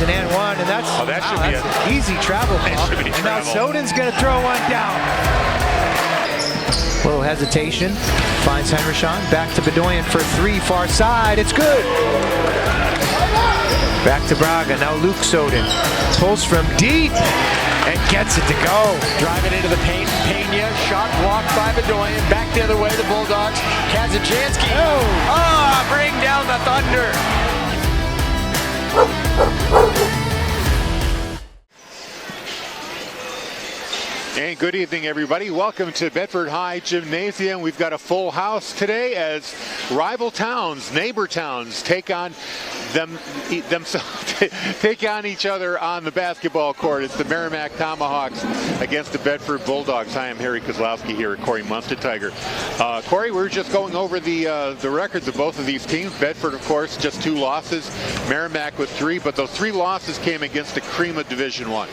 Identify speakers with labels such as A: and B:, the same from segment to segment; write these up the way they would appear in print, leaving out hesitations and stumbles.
A: an and one, and that's,
B: that should be
A: an easy travel call. And now Soden's going to throw one down. Little hesitation. Finds Henderson. Back to Bedoyan for three. Far side. It's good. Back to Braga. Now Luke Soden. Pulls from deep and gets it to go.
C: Driving into the paint. Pena. Shot blocked by Bedoyan. Back the other way. The Bulldogs. Kazajanski. Bring down the Thunder.
B: And good evening, everybody. Welcome to Bedford High Gymnasium. We've got a full house today as rival towns, neighbor towns, take on take on each other on the basketball court. It's the Merrimack Tomahawks against the Bedford Bulldogs. Hi, I'm Harry Kozlowski here at Corey Munster Tiger. Corey, we're just going over the records of both of these teams. Bedford, of course, just 2 losses. Merrimack with 3, but those 3 losses came against the cream of Division I.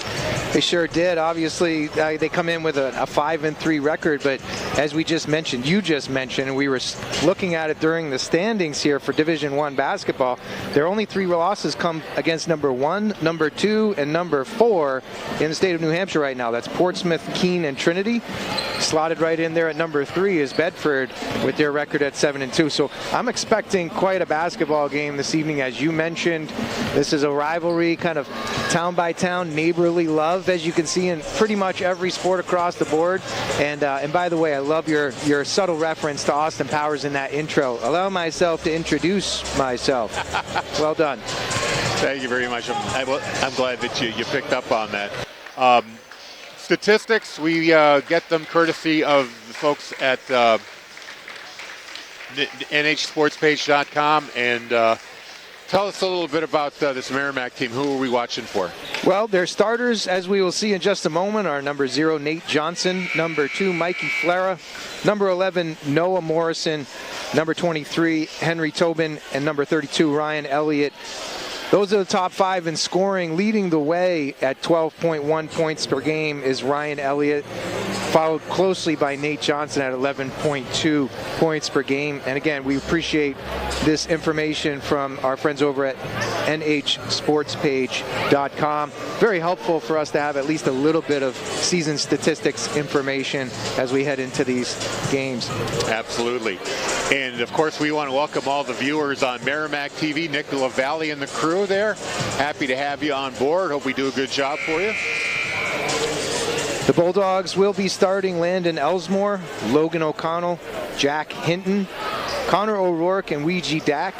A: They sure did. Obviously, they come in with a 5-3 record, but as we just mentioned, and we were looking at it during the standings here for Division I basketball, their only 3 losses come against number 1, number 2, and number 4 in the state of New Hampshire right now. That's Portsmouth, Keene, and Trinity. Slotted right in there at number 3 is Bedford with their record at 7-2. So I'm expecting quite a basketball game this evening. As you mentioned, this is a rivalry, kind of town by town, neighborly love, as you can see in pretty much every sport across the board. And by the way, I love your subtle reference to Austin Powers in that intro. Allow myself to introduce myself. Well done.
B: Thank you very much. I'm glad that you picked up on that. Statistics, we get them courtesy of the folks at nhsportspage.com. And tell us a little bit about this Merrimack team. Who are we watching for?
A: Well, their starters, as we will see in just a moment, are number 0, Nate Johnson, number 2, Mikey Flera, number 11, Noah Morrison, number 23, Henry Tobin, and number 32, Ryan Elliott. Those are the top 5 in scoring. Leading the way at 12.1 points per game is Ryan Elliott, followed closely by Nate Johnson at 11.2 points per game. And again, we appreciate this information from our friends over at nhsportspage.com. Very helpful for us to have at least a little bit of season statistics information as we head into these games.
B: Absolutely. And of course, we want to welcome all the viewers on Merrimack TV, Nick LaValle and the crew there. Happy to have you on board. Hope we do a good job for you.
A: The Bulldogs will be starting Landon Elsmore, Logan O'Connell, Jack Hinton, Connor O'Rourke, and Weegee Dack.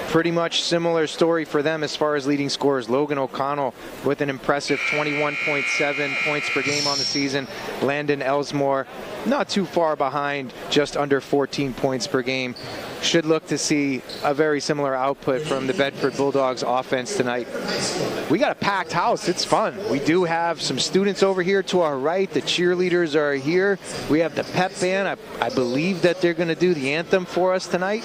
A: Pretty much similar story for them as far as leading scorers. Logan O'Connell with an impressive 21.7 points per game on the season. Landon Elsmore not too far behind, just under 14 points per game. Should look to see a very similar output from the Bedford Bulldogs offense tonight. We got a packed house. It's fun. We do have some students over here to our right. The cheerleaders are here. We have the pep band. I believe that they're going to do the anthem for us tonight.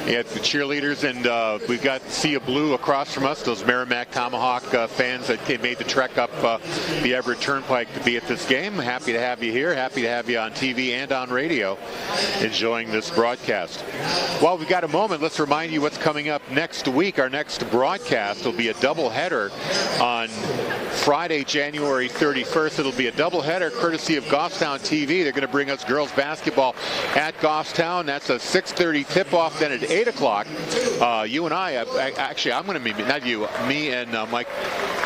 B: Yeah, it's the cheerleaders, and we've got Sea of Blue across from us, those Merrimack Tomahawk fans that made the trek up the Everett Turnpike to be at this game. Happy to have you here. Happy to have you on TV and on radio enjoying this broadcast. While we've got a moment, let's remind you what's coming up next week. Our next broadcast will be a doubleheader on Friday, January 31st. It'll be a doubleheader courtesy of Goffstown TV. They're going to bring us girls basketball at Goffstown. That's a 6:30 tip-off. Then at 8 o'clock, you and I'm going to be, not you, me and Mike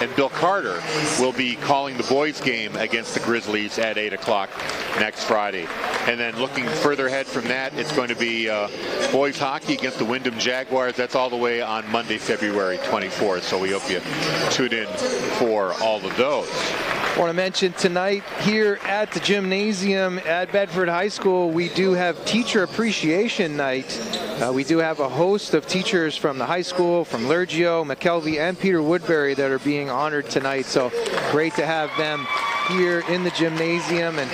B: and Bill Carter will be calling the boys game against the Grizzlies at 8 o'clock next Friday. And then looking further ahead from that, it's going to be boys hockey against the Wyndham Jaguars. That's all the way on Monday, February 24th. So we hope you tune in for all of those.
A: I want to mention tonight here at the gymnasium at Bedford High School, we do have Teacher Appreciation Night. We do have a host of teachers from the high school, from Lergio, McKelvey, and Peter Woodbury that are being honored tonight. So great to have them here in the gymnasium and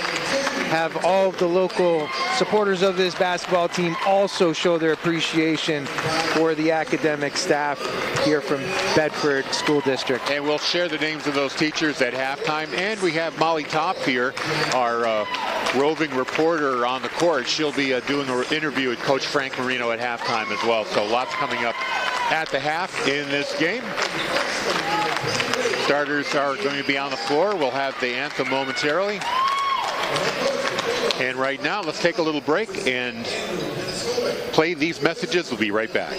A: have all of the local supporters of this basketball team also show their appreciation for the academic staff here from Bedford School District.
B: And we'll share the names of those teachers at halftime. And we have Molly Top here, our roving reporter on the court. She'll be doing an interview with Coach Frank Marino at halftime as well. So lots coming up at the half in this game. Starters are going to be on the floor. We'll have the anthem momentarily. And right now, let's take a little break and play these messages. We'll be right back.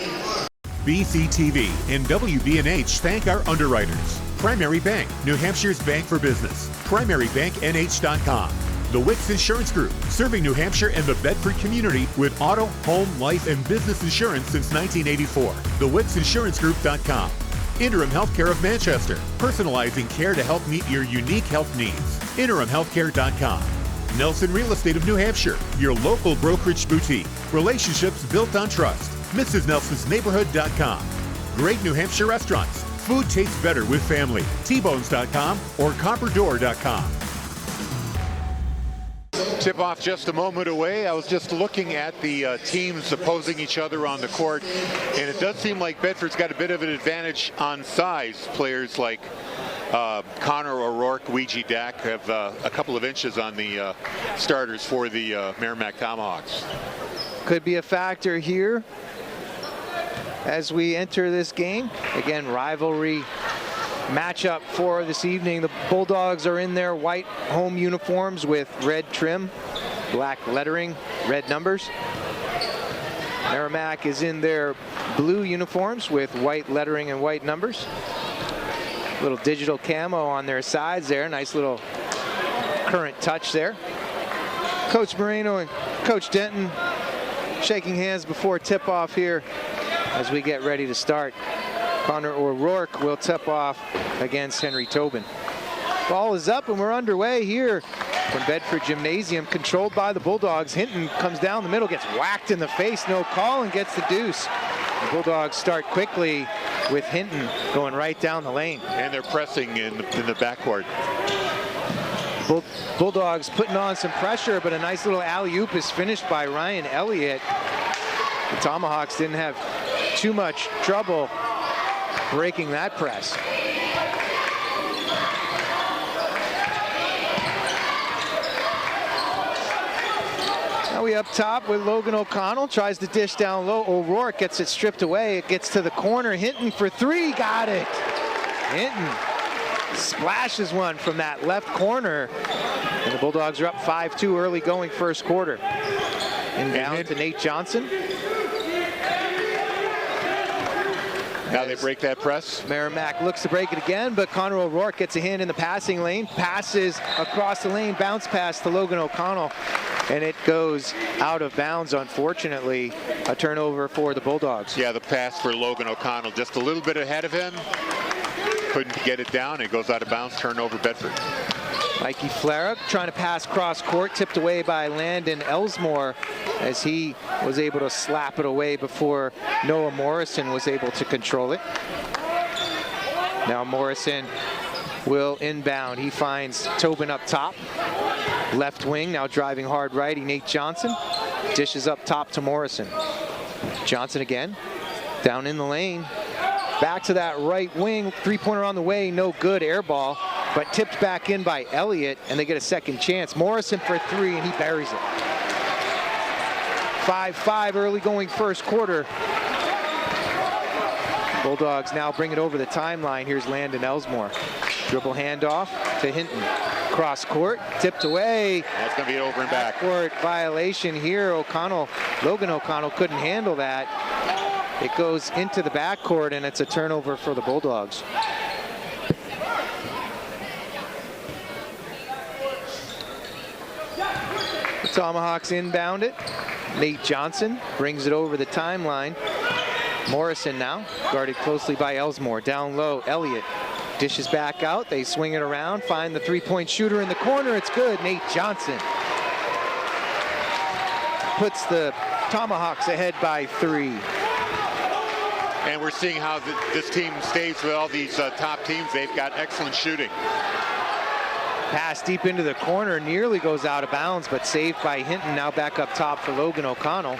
D: BCTV and WBNH thank our underwriters. Primary Bank, New Hampshire's bank for business. PrimaryBankNH.com. The Wicks Insurance Group, serving New Hampshire and the Bedford community with auto, home, life, and business insurance since 1984. TheWicksInsuranceGroup.com. Interim Healthcare of Manchester, personalizing care to help meet your unique health needs. InterimHealthcare.com. Nelson Real Estate of New Hampshire, your local brokerage boutique. Relationships built on trust. MrsNelsonsNeighborhood.com. Great New Hampshire restaurants. Food tastes better with family. Tbones.com or Copperdoor.com.
B: Tip-off just a moment away. I was just looking at the teams opposing each other on the court, and it does seem like Bedford's got a bit of an advantage on size. Players like Connor O'Rourke, Ouija Dak have a couple of inches on the starters for the Merrimack Tomahawks.
A: Could be a factor here as we enter this game. Again, rivalry matchup for this evening. The Bulldogs are in their white home uniforms with red trim, black lettering, red numbers. Merrimack is in their blue uniforms with white lettering and white numbers. Little digital camo on their sides there. Nice little current touch there. Coach Moreno and Coach Denton shaking hands before tip-off here as we get ready to start. Connor O'Rourke will tip off against Henry Tobin. Ball is up and we're underway here from Bedford Gymnasium, controlled by the Bulldogs. Hinton comes down the middle, gets whacked in the face, no call, and gets the deuce. The Bulldogs start quickly with Hinton going right down the lane.
B: And they're pressing in the backcourt.
A: Bulldogs putting on some pressure, but a nice little alley-oop is finished by Ryan Elliott. The Tomahawks didn't have too much trouble breaking that press. Now we up top with Logan O'Connell, tries to dish down low. O'Rourke gets it stripped away. It gets to the corner. Hinton for three, got it. Hinton splashes one from that left corner. And the Bulldogs are up 5-2 early going first quarter. And down to Nate Johnson.
B: Now they break that press.
A: Merrimack looks to break it again, but Connor O'Rourke gets a hand in the passing lane, passes across the lane, bounce pass to Logan O'Connell, and it goes out of bounds, unfortunately. A turnover for the Bulldogs.
B: Yeah, the pass for Logan O'Connell just a little bit ahead of him. Couldn't get it down. It goes out of bounds, turnover Bedford.
A: Mikey Flarek trying to pass cross court, tipped away by Landon Elsmore as he was able to slap it away before Noah Morrison was able to control it. Now Morrison will inbound. He finds Tobin up top. Left wing, now driving hard righty Nate Johnson. Dishes up top to Morrison. Johnson again, down in the lane. Back to that right wing, three-pointer on the way, no good, air ball, but tipped back in by Elliott, and they get a second chance. Morrison for three, and he buries it. 5-5 early going first quarter. Bulldogs now bring it over the timeline. Here's Landon Elsmore. Dribble handoff to Hinton. Cross court, tipped away.
B: That's going to be over and back.
A: Court violation here. Logan O'Connell couldn't handle that. It goes into the backcourt, and it's a turnover for the Bulldogs. The Tomahawks inbound it. Nate Johnson brings it over the timeline. Morrison now, guarded closely by Elsmore. Down low, Elliott dishes back out. They swing it around, find the three-point shooter in the corner. It's good, Nate Johnson. Puts the Tomahawks ahead by 3.
B: And we're seeing how this team stays with all these top teams. They've got excellent shooting.
A: Pass deep into the corner, nearly goes out of bounds, but saved by Hinton. Now back up top for Logan O'Connell.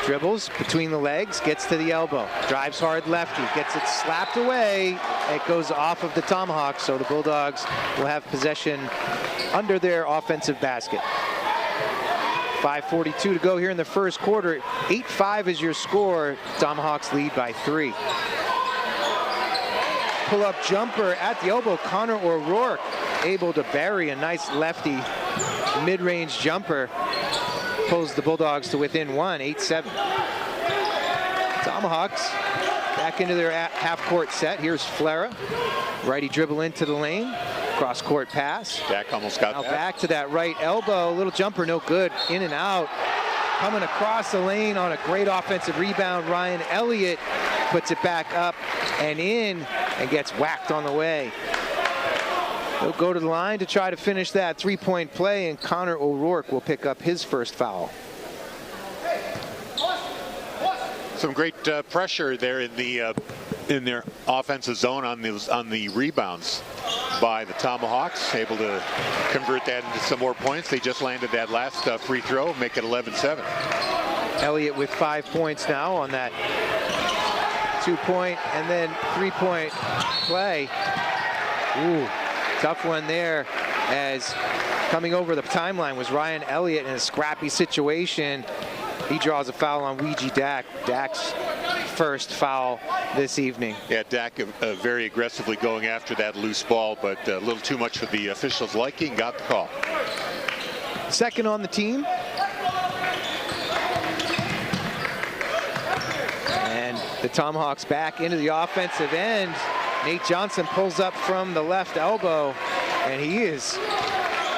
A: Dribbles between the legs, gets to the elbow, drives hard lefty, gets it slapped away. It goes off of the Tomahawks, so the Bulldogs will have possession under their offensive basket. 5:42 to go here in the first quarter. 8-5 is your score. Tomahawks lead by 3. Pull-up jumper at the elbow. Connor O'Rourke able to bury a nice lefty mid-range jumper. Pulls the Bulldogs to within 1, 8-7. Tomahawks back into their half-court set. Here's Flera. Righty dribble into the lane. Cross-court pass.
B: Dak almost got
A: now
B: that.
A: Back to that right elbow. Little jumper, no good. In and out. Coming across the lane on a great offensive rebound. Ryan Elliott puts it back up and in and gets whacked on the way. He'll go to the line to try to finish that three-point play, and Connor O'Rourke will pick up his first foul.
B: Some great pressure there in their offensive zone on the rebounds by the Tomahawks, able to convert that into some more points. They just landed that last free throw, make it 11-7.
A: Elliott with 5 points now on that 2-point and then 3-point play. Ooh, tough one there, as coming over the timeline was Ryan Elliott in a scrappy situation. He draws a foul on Ouija Dak. Dak's first foul this evening.
B: Yeah, Dak very aggressively going after that loose ball, but a little too much for the officials' liking. Got the call.
A: Second on the team. And the Tomahawks back into the offensive end. Nate Johnson pulls up from the left elbow, and he is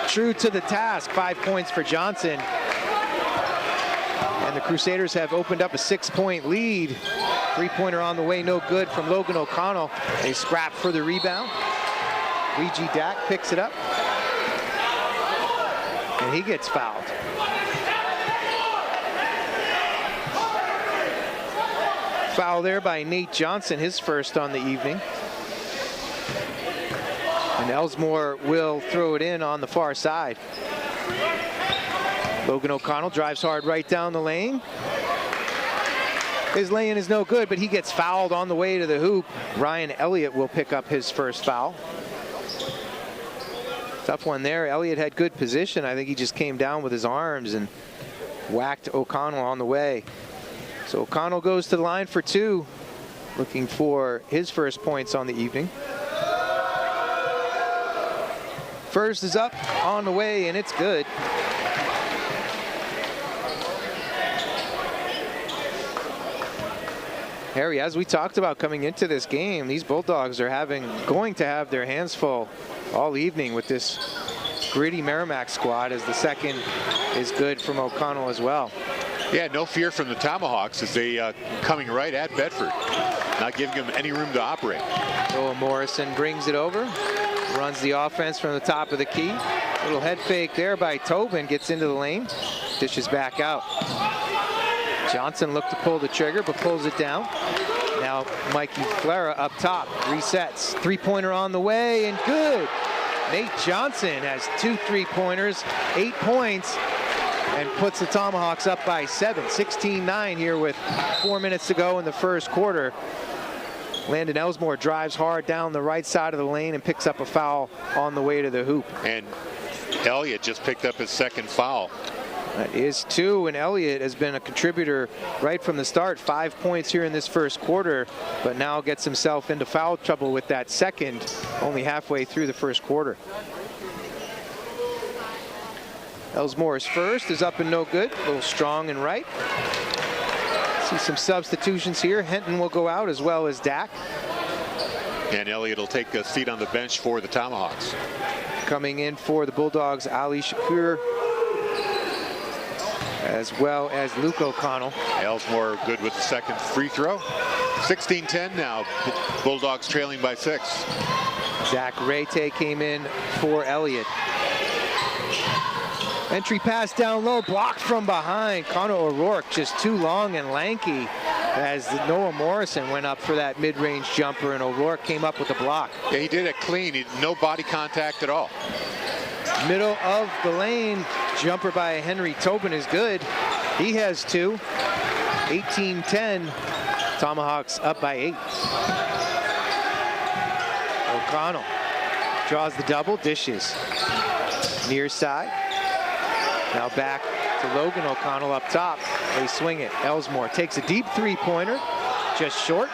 A: true to the task. 5 points for Johnson. And the Crusaders have opened up a 6-point lead. Three-pointer on the way, no good from Logan O'Connell. They scrap for the rebound. Ouija Dak picks it up. And he gets fouled. Foul there by Nate Johnson, his first on the evening. And Elsmore will throw it in on the far side. Logan O'Connell drives hard right down the lane. His lay-in is no good, but he gets fouled on the way to the hoop. Ryan Elliott will pick up his first foul. Tough one there. Elliott had good position. I think he just came down with his arms and whacked O'Connell on the way. So O'Connell goes to the line for 2, looking for his first points on the evening. First is up, on the way, and it's good. Harry, as we talked about coming into this game, these Bulldogs are going to have their hands full all evening with this gritty Merrimack squad, as the second is good from O'Connell as well.
B: Yeah, no fear from the Tomahawks as they coming right at Bedford, not giving them any room to operate.
A: Noah Morrison brings it over, runs the offense from the top of the key. Little head fake there by Tobin, gets into the lane, dishes back out. Johnson looked to pull the trigger, but pulls it down. Now Mikey Flera up top, resets. Three-pointer on the way, and good. Nate Johnson has 2 3-pointers, 8 points, and puts the Tomahawks up by 7. 16-9 here with 4 minutes to go in the first quarter. Landon Elsmore drives hard down the right side of the lane and picks up a foul on the way to the hoop.
B: And Elliott just picked up his second foul.
A: That is 2, and Elliott has been a contributor right from the start. 5 points here in this first quarter, but now gets himself into foul trouble with that second, only halfway through the first quarter. Elsmore's first is up and no good. A little strong and right. See some substitutions here. Henton will go out as well as Dak.
B: And Elliott will take a seat on the bench for the Tomahawks.
A: Coming in for the Bulldogs, Ali Shakur, as well as Luke O'Connell.
B: Elsmore good with the second free throw. 16-10 now. Bulldogs trailing by 6.
A: Zach Rete came in for Elliott. Entry pass down low, blocked from behind. Connor O'Rourke just too long and lanky, as Noah Morrison went up for that mid-range jumper, and O'Rourke came up with the block.
B: Yeah, he did it clean. No body contact at all.
A: Middle of the lane, jumper by Henry Tobin is good. He has 2. 18-10. Tomahawks up by 8. O'Connell draws the double, dishes. Near side. Now back for Logan O'Connell up top. They swing it. Elsmore takes a deep three-pointer, just short.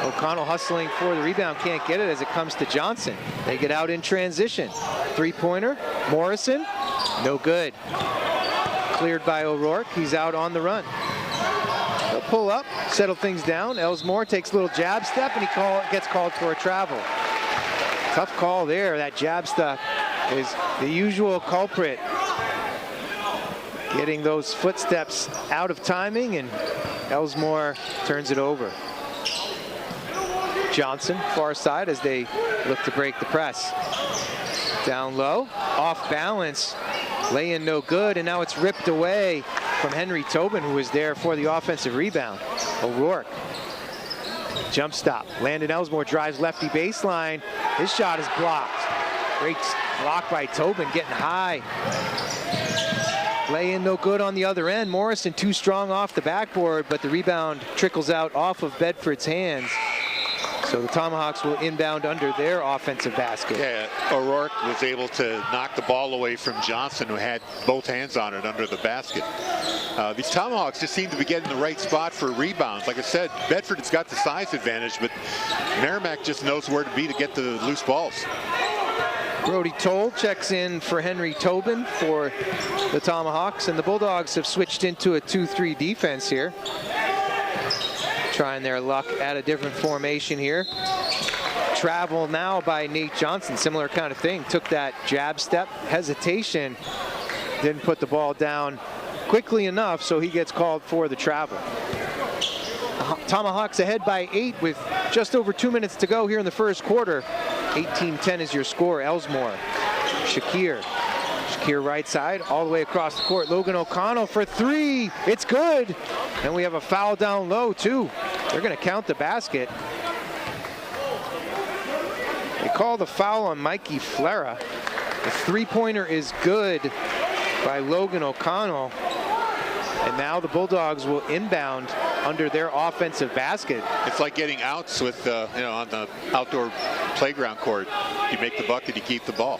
A: O'Connell hustling for the rebound, can't get it as it comes to Johnson. They get out in transition. Three-pointer, Morrison, no good. Cleared by O'Rourke, he's out on the run. They'll pull up, settle things down. Elsmore takes a little jab step and he gets called for a travel. Tough call there. That jab step is the usual culprit. Getting those footsteps out of timing, and Elsmore turns it over. Johnson, far side as they look to break the press. Down low, off balance, lay in no good, and now it's ripped away from Henry Tobin, who was there for the offensive rebound. O'Rourke, jump stop. Landon Elsmore drives lefty baseline. His shot is blocked. Great block by Tobin, getting high. Lay in no good on the other end. Morrison too strong off the backboard, but the rebound trickles out off of Bedford's hands. So the Tomahawks will inbound under their offensive basket.
B: Yeah, O'Rourke was able to knock the ball away from Johnson, who had both hands on it under the basket. These Tomahawks just seem to be getting the right spot for rebounds. Like I said, Bedford has got the size advantage, but Merrimack just knows where to be to get the loose balls.
A: Brody Toll checks in for Henry Tobin for the Tomahawks, and the Bulldogs have switched into a 2-3 defense here. Trying their luck at a different formation here. Travel now by Nate Johnson, similar kind of thing. Took that jab step, hesitation, didn't put the ball down quickly enough, so he gets called for the travel. Tomahawks ahead by 8 with just over 2 minutes to go here in the first quarter. 18-10 is your score. Elsmore, Shakir right side, all the way across the court. Logan O'Connell for three. It's good. And we have a foul down low, too. They're going to count the basket. They call the foul on Mikey Flera. The three-pointer is good by Logan O'Connell. And now the Bulldogs will inbound under their offensive basket.
B: It's like getting outs with, on the outdoor playground court. You make the bucket, you keep the ball.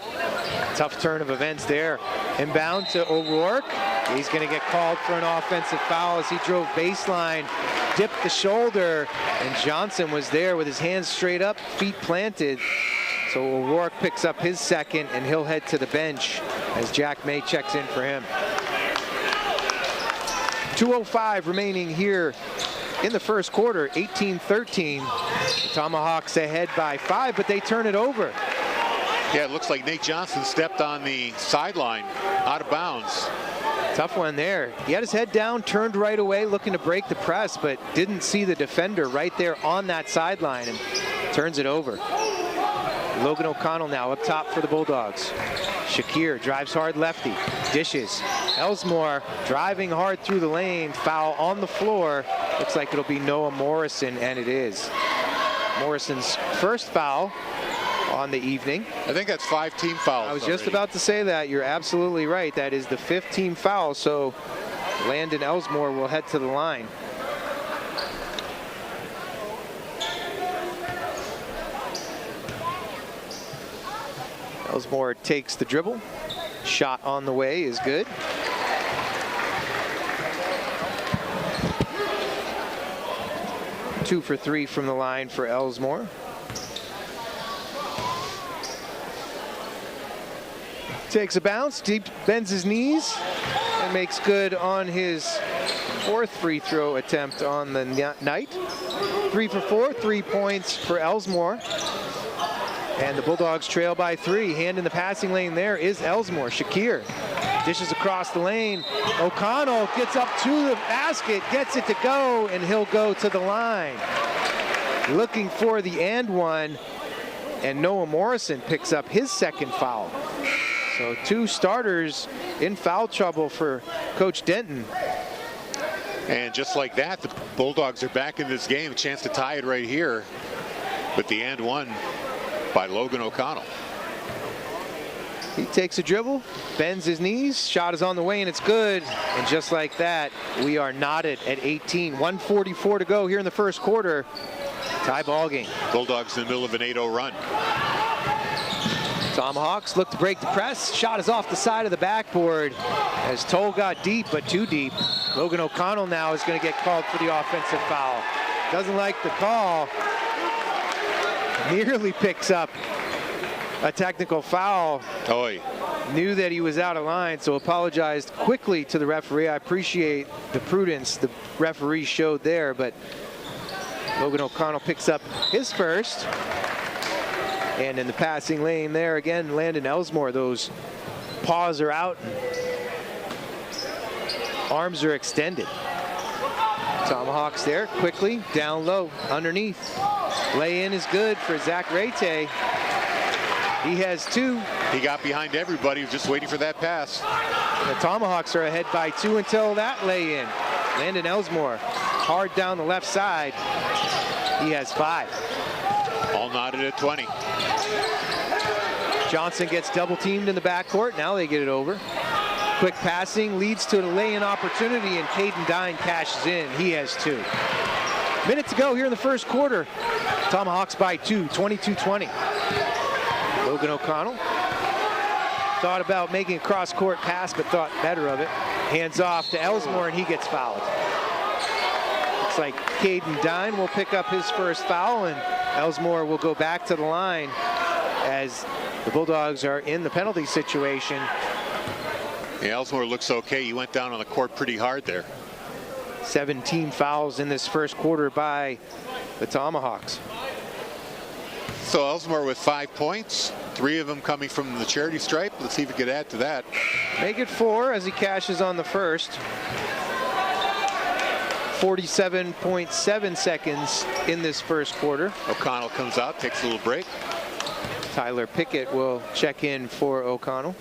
A: Tough turn of events there. Inbound to O'Rourke. He's going to get called for an offensive foul as he drove baseline, dipped the shoulder, and Johnson was there with his hands straight up, feet planted. So O'Rourke picks up his second, and he'll head to the bench as Jack May checks in for him. 2:05 remaining here in the first quarter, 18-13. The Tomahawks ahead by 5, but they turn it over.
B: Yeah, it looks like Nate Johnson stepped on the sideline, out of bounds.
A: Tough one there. He had his head down, turned right away, looking to break the press, but didn't see the defender right there on that sideline and turns it over. Logan O'Connell now up top for the Bulldogs. Shakir drives hard lefty, dishes. Elsmore driving hard through the lane, foul on the floor. Looks like it'll be Noah Morrison, and it is. Morrison's first foul on the evening.
B: I think that's 5 team fouls.
A: I was
B: already.
A: just about to say that. You're absolutely right. That is the 5th team foul, so Landon Elsmore will head to the line. Elsmore takes the dribble. Shot on the way is good. Two for 3 from the line for Elsmore. Takes a bounce, deep bends his knees, and makes good on his 4th free throw attempt on the night. 3 for 4, 3 points for Elsmore. And the Bulldogs trail by 3. Hand in the passing lane there is Elsmore. Shakir dishes across the lane. O'Connell gets up to the basket, gets it to go, and he'll go to the line. Looking for the and one, and Noah Morrison picks up his 2nd foul. So 2 starters in foul trouble for Coach Denton.
B: And just like that, the Bulldogs are back in this game. A chance to tie it right here with the and one by Logan O'Connell.
A: He takes a dribble, bends his knees, shot is on the way, and it's good. And just like that, we are knotted at 18. 1:44 to go here in the first quarter. Tie ball game.
B: Bulldogs in the middle of an 8-0 run.
A: Tomahawks look to break the press. Shot is off the side of the backboard as Toll got deep, but too deep. Logan O'Connell now is going to get called for the offensive foul. Doesn't like the call. Nearly picks up a technical foul.
B: Oy.
A: Knew that he was out of line, so apologized quickly to the referee. I appreciate the prudence the referee showed there, but Logan O'Connell picks up his first. And in the passing lane there, again, Landon Elsmore, those paws are out. Arms are extended. Tomahawks there, quickly, down low, underneath. Lay-in is good for Zach Rete. He has 2.
B: He got behind everybody, just waiting for that pass.
A: The Tomahawks are ahead by 2 until that lay-in. Landon Elsmore, hard down the left side. He has 5.
B: All knotted at 20.
A: Johnson gets double teamed in the backcourt. Now they get it over. Quick passing leads to a lay-in opportunity, and Caden Dine cashes in. He has 2. Minute to go here in the first quarter. Tomahawks by 2, 22-20. Logan O'Connell thought about making a cross-court pass, but thought better of it. Hands off to Elsmore, and he gets fouled. Looks like Caden Dine will pick up his first foul, and Elsmore will go back to the line as the Bulldogs are in the penalty situation.
B: Yeah, Elsmore looks okay. He went down on the court pretty hard there.
A: 17 fouls in this first quarter by the Tomahawks.
B: So Elsmore with 5 points, 3 of them coming from the charity stripe. Let's see if we could add to that.
A: Make it 4 as he cashes on the first. 47.7 seconds in this first quarter.
B: O'Connell comes out, takes a little break.
A: Tyler Pickett will check in for O'Connell.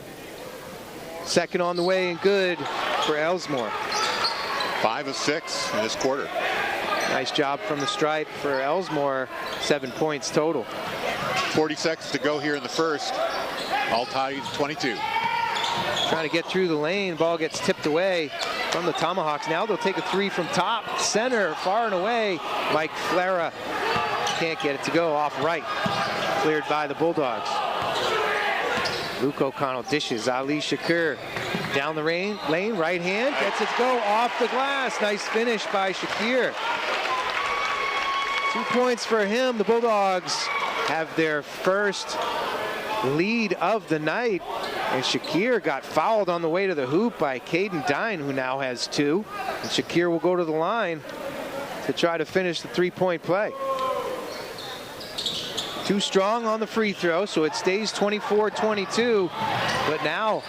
A: Second on the way and good for Elsmore.
B: 5 of 6 in this quarter.
A: Nice job from the stripe for Elsmore. 7 points total.
B: 40 seconds to go here in the first. All tied 22.
A: Trying to get through the lane. Ball gets tipped away from the Tomahawks. Now they'll take a 3 from top. Center, far and away. Mike Flara can't get it to go off right. Cleared by the Bulldogs. Luke O'Connell dishes. Ali Shakir down the lane, right hand, gets it to go off the glass. Nice finish by Shakir. 2 points for him. The Bulldogs have their first lead of the night. And Shakir got fouled on the way to the hoop by Caden Dine, who now has 2. And Shakir will go to the line to try to finish the 3-point play. Too strong on the free throw, so it stays 24-22. But now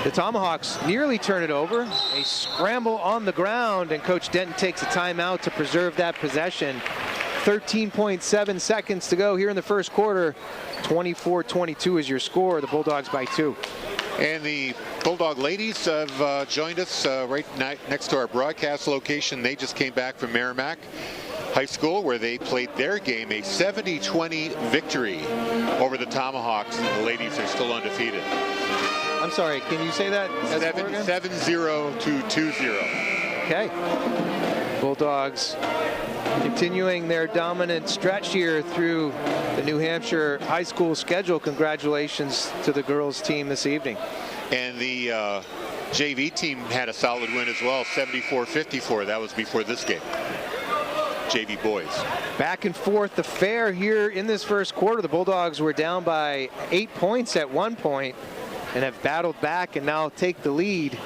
A: the Tomahawks nearly turn it over. A scramble on the ground, and Coach Denton takes a timeout to preserve that possession. 13.7 seconds to go here in the first quarter. 24-22 is your score. The Bulldogs by 2.
B: And the Bulldog ladies have joined us right next to our broadcast location. They just came back from Merrimack High School, where they played their game, a 70-20 victory over the Tomahawks. And the ladies are still undefeated.
A: I'm sorry, can you say that?
B: 7-0 to 2-0.
A: Okay. Bulldogs continuing their dominant stretch here through the New Hampshire high school schedule. Congratulations to the girls team this evening.
B: And the JV team had a solid win as well, 74-54. That was before this game. JV boys. Back
A: and forth affair here in this first quarter. The Bulldogs were down by 8 points at one point and have battled back and now take the lead.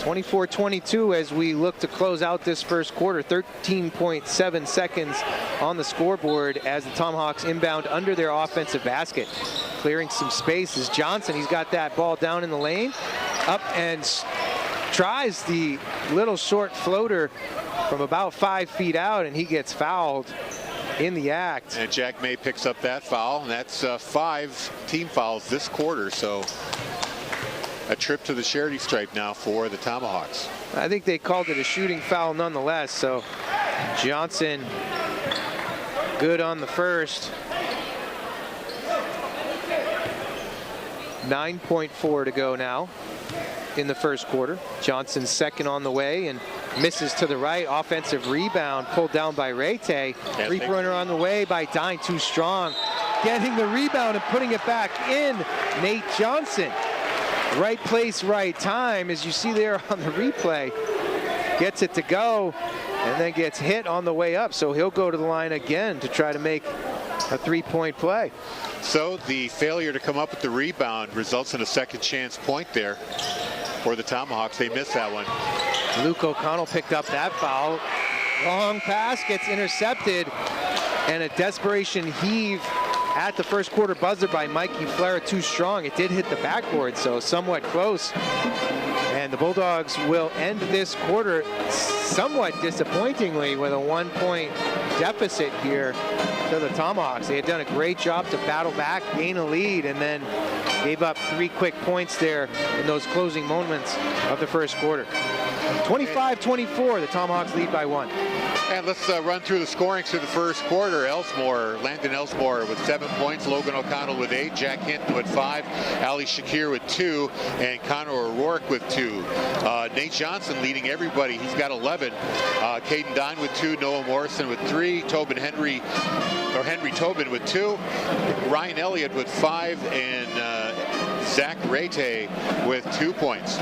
A: 24-22 as we look to close out this first quarter. 13.7 seconds on the scoreboard as the Tomahawks inbound under their offensive basket. Clearing some space is Johnson. He's got that ball down in the lane. Up and tries the little short floater from about 5 feet out, and he gets fouled in the act.
B: And Jack May picks up that foul, and that's 5 team fouls this quarter. So a trip to the charity stripe now for the Tomahawks.
A: I think they called it a shooting foul nonetheless. So Johnson good on the first. 9.4 to go now in the first quarter. Johnson's second on the way and misses to the right. Offensive rebound pulled down by Rete. Three-pointer on the way by Dine, too strong. getting the rebound and putting it back in. Nate Johnson. Right place, right time, as you see there on the replay. Gets it to go and then gets hit on the way up. So he'll go to the line again to try to make a three-point play.
B: So the failure to come up with the rebound results in a second chance point there for the Tomahawks. They missed that one.
A: Luke O'Connell picked up that foul. Long pass gets intercepted, and a desperation heave at the first quarter buzzer by Mikey Flera, too strong. It did hit the backboard, so somewhat close. And the Bulldogs will end this quarter somewhat disappointingly with a 1-point deficit here to the Tomahawks. They had done a great job to battle back, gain a lead, and then gave up 3 quick points there in those closing moments of the first quarter. 25-24, the Tomahawks lead by 1.
B: And let's run through the scoring through the first quarter. Landon Elsmore with 7 points, Logan O'Connell with 8, Jack Hinton with 5, Ali Shakir with 2, and Connor O'Rourke with 2. Nate Johnson leading everybody. He's got 11. Caden Dine with 2, Noah Morrison with 3, Henry Tobin with 2, Ryan Elliott with 5, and Zach Rete with 2 points.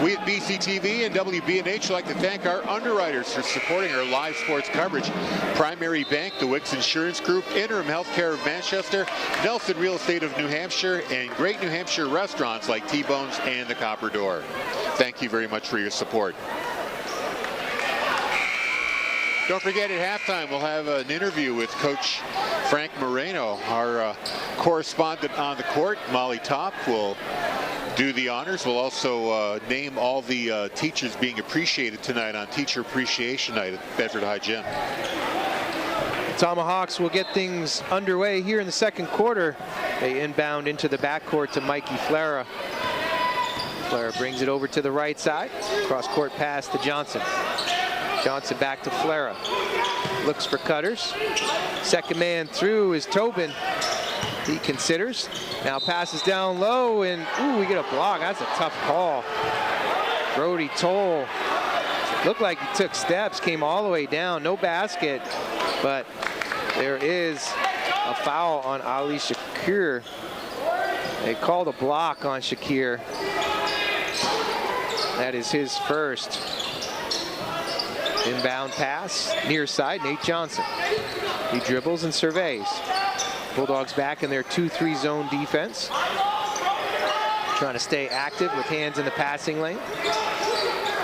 B: We at BCTV and WBNH would like to thank our underwriters for supporting our live sports coverage. Primary Bank, the Wicks Insurance Group, Interim Healthcare of Manchester, Nelson Real Estate of New Hampshire, and great New Hampshire restaurants like T-Bones and the Copper Door. Thank you very much for your support. Don't forget, at halftime, we'll have an interview with Coach Frank Moreno. Our correspondent on the court, Molly Top, will do the honors. We'll also name all the teachers being appreciated tonight on Teacher Appreciation Night at Bedford High Gym.
A: Tomahawks will get things underway here in the second quarter. They inbound into the backcourt to Mikey Flera. Flera brings it over to the right side. Cross-court pass to Johnson. Johnson back to Flera. Looks for cutters. Second man through is Tobin. He considers. Now passes down low, and ooh, we get a block. That's a tough call. Brody Toll looked like he took steps, came all the way down. No basket, but there is a foul on Ali Shakir. They called a block on Shakir. That is his first. Inbound pass, near side, Nate Johnson. He dribbles and surveys. Bulldogs back in their 2-3 zone defense. Trying to stay active with hands in the passing lane.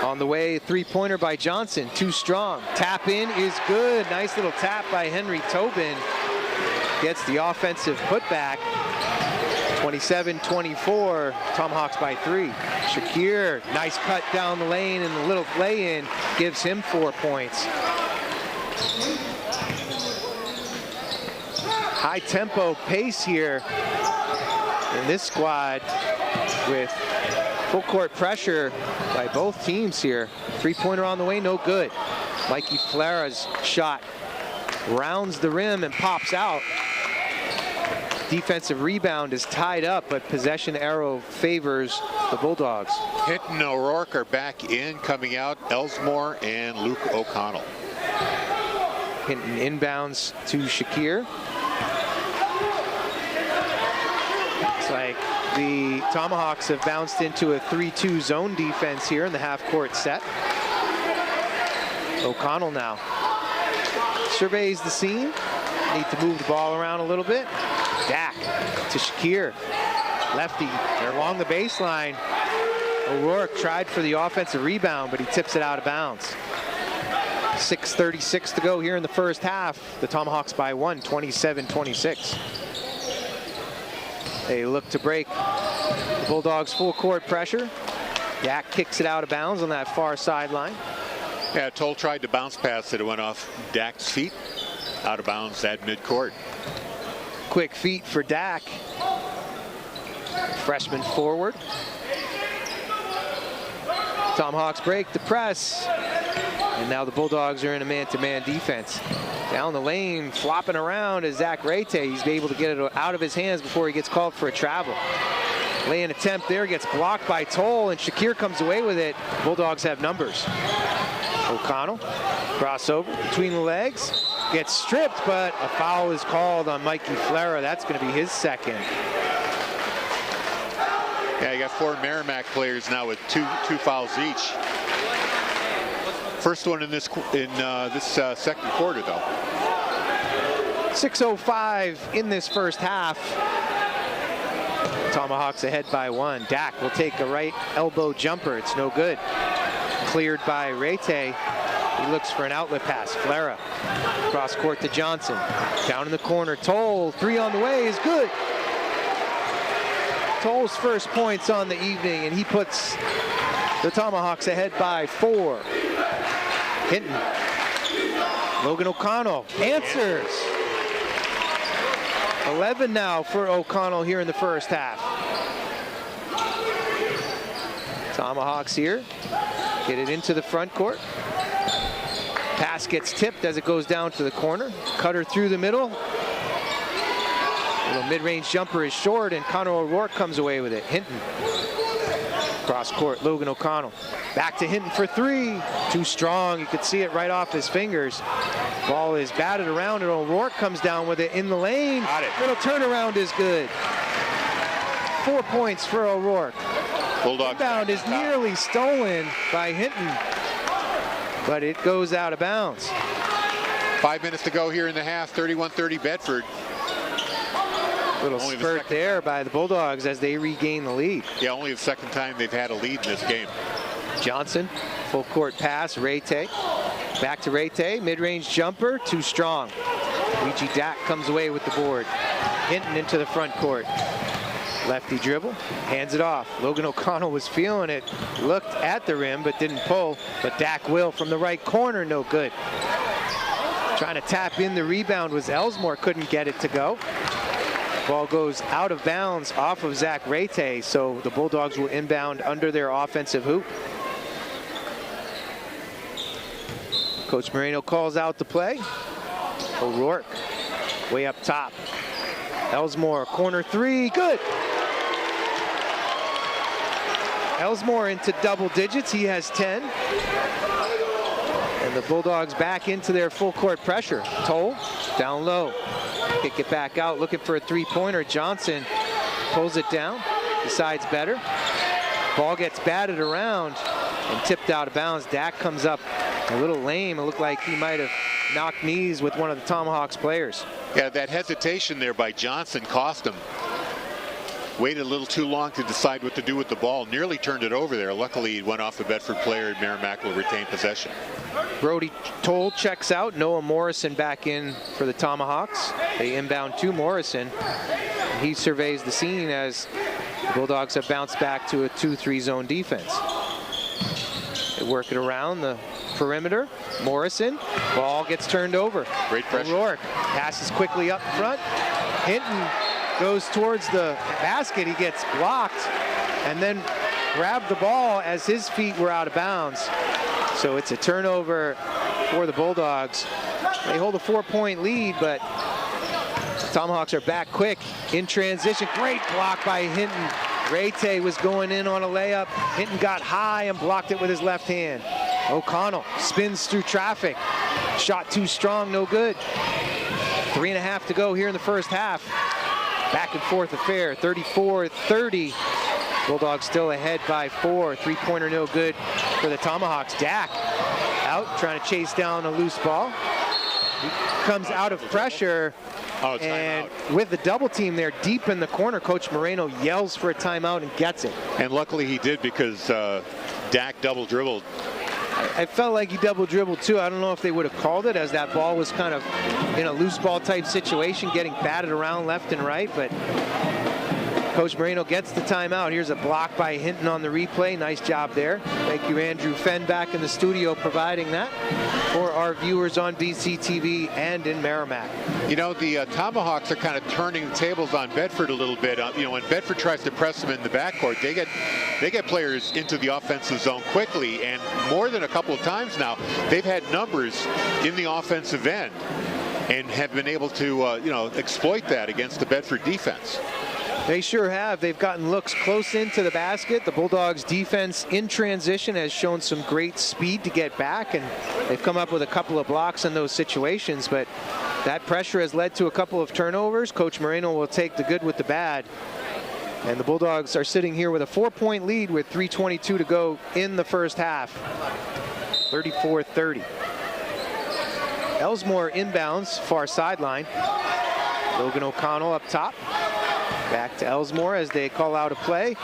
A: On the way, three-pointer by Johnson, too strong. Tap in is good. Nice little tap by Henry Tobin. Gets the offensive putback. 27-24, Tomahawks by 3. Shakir, nice cut down the lane, and the little play-in gives him 4 points. High tempo pace here in this squad with full court pressure by both teams here. Three-pointer on the way, no good. Mikey Flera's shot rounds the rim and pops out. Defensive rebound is tied up, but possession arrow favors the Bulldogs.
B: Hinton and O'Rourke are back in, coming out Elsmore and Luke O'Connell.
A: Hinton inbounds to Shakir. Looks like the Tomahawks have bounced into a 3-2 zone defense here in the half-court set. O'Connell now surveys the scene. Need to move the ball around a little bit. Dak to Shakir. Lefty, they're along the baseline. O'Rourke tried for the offensive rebound, but he tips it out of bounds. 6:36 to go here in the first half. The Tomahawks by 1, 27-26. They look to break the Bulldogs' full court pressure. Dak kicks it out of bounds on that far sideline.
B: Yeah, Toll tried to bounce pass it. It went off Dak's feet, out of bounds at midcourt.
A: Quick feet for Dak. Freshman forward. Tomahawks break the press. And now the Bulldogs are in a man-to-man defense. Down the lane, flopping around is Zach Rete. He's able to get it out of his hands before he gets called for a travel. Lay-in attempt there, gets blocked by Toll, and Shakir comes away with it. Bulldogs have numbers. O'Connell, crossover between the legs. gets stripped, but a foul is called on Mikey Flera. That's going to be his second.
B: Yeah, you got 4 Merrimack players now with two fouls each. First one in this second quarter, though.
A: 6:05 in this first half. Tomahawks ahead by 1. Dak will take a right elbow jumper. It's no good. Cleared by Rete. He looks for an outlet pass. Flera. Cross court to Johnson. Down in the corner. Toll. 3 on the way is good. Toll's first points on the evening, and he puts the Tomahawks ahead by 4. Hinton. Logan O'Connell answers. 11 now for O'Connell here in the first half. Tomahawks here. Get it into the front court. Pass gets tipped as it goes down to the corner. Cutter through the middle. Little mid-range jumper is short, and Connor O'Rourke comes away with it. Hinton. Cross court, Logan O'Connell. Back to Hinton for 3. Too strong. You could see it right off his fingers. Ball is batted around, and O'Rourke comes down with it in the lane.
B: Got it.
A: Little turnaround is good. 4 points for O'Rourke.
B: Bulldog
A: Rebound is nearly stolen by Hinton, but it goes out of bounds.
B: 5 minutes to go here in the half. 31-30 Bedford.
A: Little spurt there by the Bulldogs as they regain the lead.
B: Yeah, only the second time they've had a lead in this game.
A: Johnson, full court pass, Rete. Back to Rete, mid-range jumper, too strong. Luigi Dak comes away with the board. Hinton into the front court. Lefty dribble, hands it off. Logan O'Connell was feeling it, looked at the rim but didn't pull, but Dak will from the right corner, no good. Trying to tap in the rebound was Elsmore, couldn't get it to go. Ball goes out of bounds off of Zach Rete, so the Bulldogs will inbound under their offensive hoop. Coach Moreno calls out the play. O'Rourke way up top. Elsmore, corner 3, good. Elsmore into double digits, he has 10. And the Bulldogs back into their full court pressure. Toll, down low. Kick it back out, looking for a 3-pointer. Johnson pulls it down, decides better. Ball gets batted around and tipped out of bounds. Dak comes up a little lame. It looked like he might have knocked knees with one of the Tomahawks players.
B: Yeah, that hesitation there by Johnson cost him. Waited a little too long to decide what to do with the ball. Nearly turned it over there. Luckily, it went off the Bedford player, and Merrimack will retain possession.
A: Brody Toll checks out. Noah Morrison back in for the Tomahawks. They inbound to Morrison. He surveys the scene as the Bulldogs have bounced back to a 2-3 zone defense. They work it around the perimeter. Morrison, ball gets turned over.
B: Great pressure.
A: O'Rourke passes quickly up front. Hinton goes towards the basket. He gets blocked and then grabbed the ball as his feet were out of bounds. So it's a turnover for the Bulldogs. They hold a 4-point lead, but the Tomahawks are back quick in transition. Great block by Hinton. Rete was going in on a layup. Hinton got high and blocked it with his left hand. O'Connell spins through traffic. Shot too strong, no good. 3.5 to go here in the first half. Back and forth affair, 34-30. Bulldogs still ahead by 4. 3-pointer no good for the Tomahawks. Dak out, trying to chase down a loose ball. He comes out of pressure. And with the double team there deep in the corner, Coach Moreno yells for a timeout and gets it.
B: And luckily he did, because Dak double dribbled.
A: I felt like he double dribbled too. I don't know if they would have called it, as that ball was kind of in a loose ball type situation, getting batted around left and right, but Coach Moreno gets the timeout. Here's a block by Hinton on the replay. Nice job there. Thank you, Andrew Fenn, back in the studio providing that for our viewers on BCTV and in Merrimack.
B: You know, the Tomahawks are kind of turning the tables on Bedford a little bit. You know, when Bedford tries to press them in the backcourt, they get players into the offensive zone quickly, and more than a couple of times now, they've had numbers in the offensive end and have been able to, you know, exploit that against the Bedford defense.
A: They sure have. They've gotten looks close into the basket. The Bulldogs defense in transition has shown some great speed to get back, and they've come up with a couple of blocks in those situations, but that pressure has led to a couple of turnovers. Coach Moreno will take the good with the bad. And the Bulldogs are sitting here with a 4-point lead with 3:22 to go in the first half. 34-30. Elsmore inbounds, far sideline. Logan O'Connell up top. Back to Elsmore as they call out a play.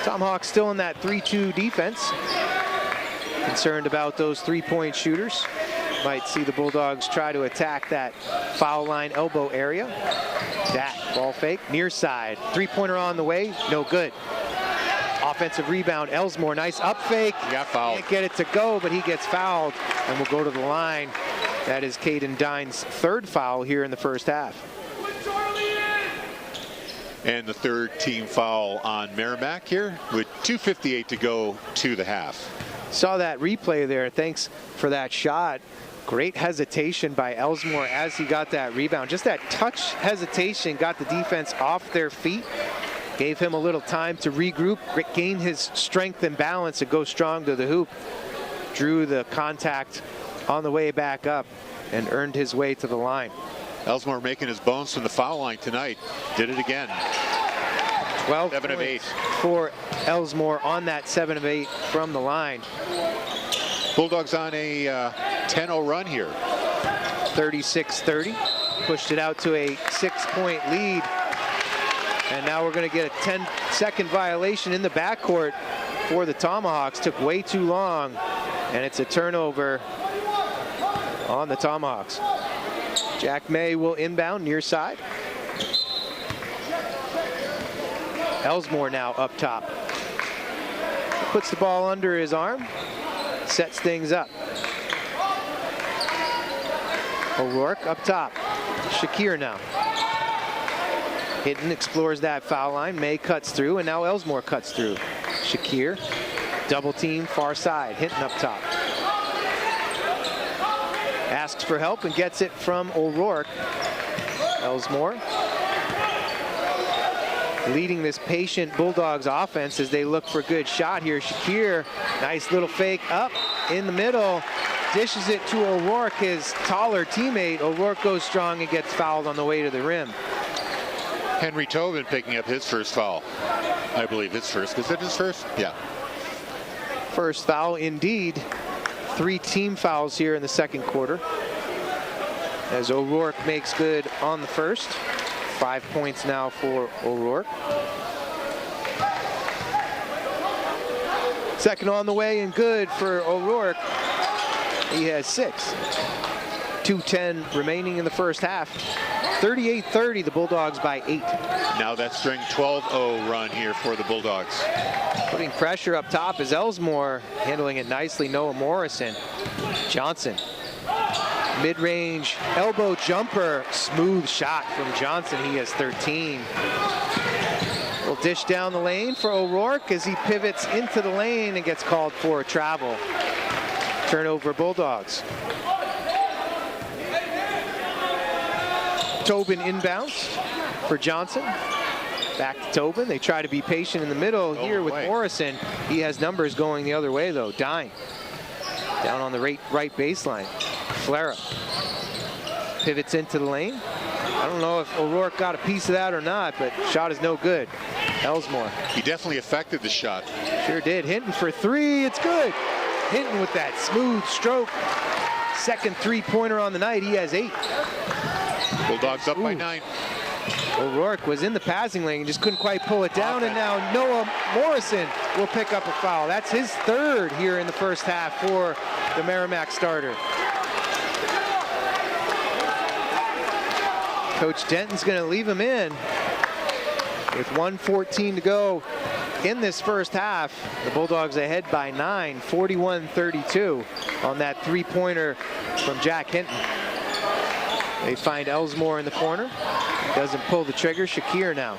A: Tomahawks still in that 3-2 defense. Concerned about those three-point shooters. Might see the Bulldogs try to attack that foul line elbow area. Dak, ball fake, near side. Three-pointer on the way, no good. Offensive rebound, Elsmore, nice up fake.
B: He got fouled.
A: Can't get it to go, but he gets fouled and will go to the line. That is Caden Dine's third foul here in the first half.
B: And the third team foul on Merrimack here with 2:58 to go to the half.
A: Saw that replay there. Thanks for that shot. Great hesitation by Elsmore as he got that rebound. Just that touch hesitation got the defense off their feet. Gave him a little time to regroup, gain his strength and balance and go strong to the hoop. Drew the contact on the way back up and earned his way to the line.
B: Elsmore making his bones from the foul line tonight. Did it again.
A: 12
B: 7 of 8
A: for Elsmore on that 7 of 8 from the line.
B: Bulldogs on a 10-0 run here.
A: 36-30. Pushed it out to a 6-point lead. And now we're going to get a 10-second violation in the backcourt for the Tomahawks. Took way too long, and it's a turnover on the Tomahawks. Jack May will inbound near side. Elsmore now up top. Puts the ball under his arm, sets things up. O'Rourke up top. Shakir now. Hinton explores that foul line. May cuts through, and now Elsmore cuts through. Shakir, double team far side. Hinton up top. Asks for help and gets it from O'Rourke. Elsmore leading this patient Bulldogs offense as they look for a good shot here. Shakir, nice little fake up in the middle. Dishes it to O'Rourke, his taller teammate. O'Rourke goes strong and gets fouled on the way to the rim.
B: Henry Tobin picking up his first foul. I believe his first. Is it his first? Yeah.
A: First foul indeed. 3 team fouls here in the second quarter. As O'Rourke makes good on the first. 5 points now for O'Rourke. Second on the way and good for O'Rourke. He has 6. 2:10 remaining in the first half. 38-30, the Bulldogs by 8.
B: Now that string 12-0 run here for the Bulldogs.
A: Putting pressure up top is Elsmore, handling it nicely. Noah Morrison. Johnson. Mid-range elbow jumper. Smooth shot from Johnson. He has 13. Little dish down the lane for O'Rourke as he pivots into the lane and gets called for a travel. Turnover Bulldogs. Tobin inbounds for Johnson. Back to Tobin. They try to be patient in the middle here with Morrison. He has numbers going the other way though. Dine. Down on the right baseline. Flare up. Pivots into the lane. I don't know if O'Rourke got a piece of that or not, but shot is no good. Elsmore.
B: He definitely affected the shot.
A: Sure did. Hinton for 3. It's good. Hinton with that smooth stroke. Second three-pointer on the night. He has 8.
B: Bulldogs up by 9.
A: O'Rourke was in the passing lane, just couldn't quite pull it down, and now Noah Morrison will pick up a foul. That's his third here in the first half for the Merrimack starter. Coach Denton's going to leave him in with 1:14 to go in this first half. The Bulldogs ahead by 9, 41-32 on that three-pointer from Jack Hinton. They find Elsmore in the corner. Doesn't pull the trigger. Shakir now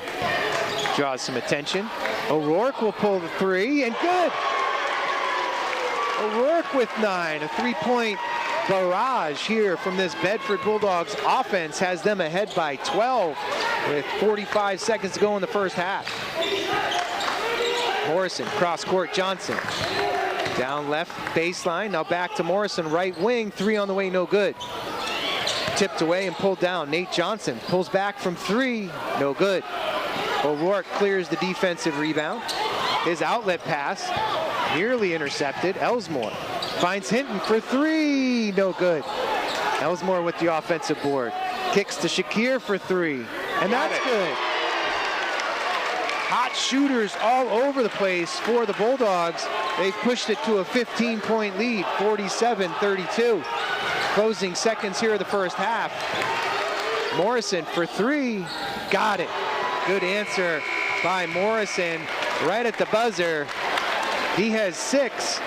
A: draws some attention. O'Rourke will pull the 3, and good. O'Rourke with 9, a 3-point barrage here from this Bedford Bulldogs offense has them ahead by 12 with 45 seconds to go in the first half. Morrison, cross court, Johnson. Down left baseline, now back to Morrison, right wing, three on the way, no good. Tipped away and pulled down. Nate Johnson pulls back from three, no good. O'Rourke clears the defensive rebound. His outlet pass, nearly intercepted. Elsmore finds Hinton for three, no good. Elsmore with the offensive board. Kicks to Shakir for three, and that's good. Hot shooters all over the place for the Bulldogs. They've pushed it to a 15-point lead, 47-32. Closing seconds here of the first half. Morrison for three, got it. Good answer by Morrison right at the buzzer. He has 6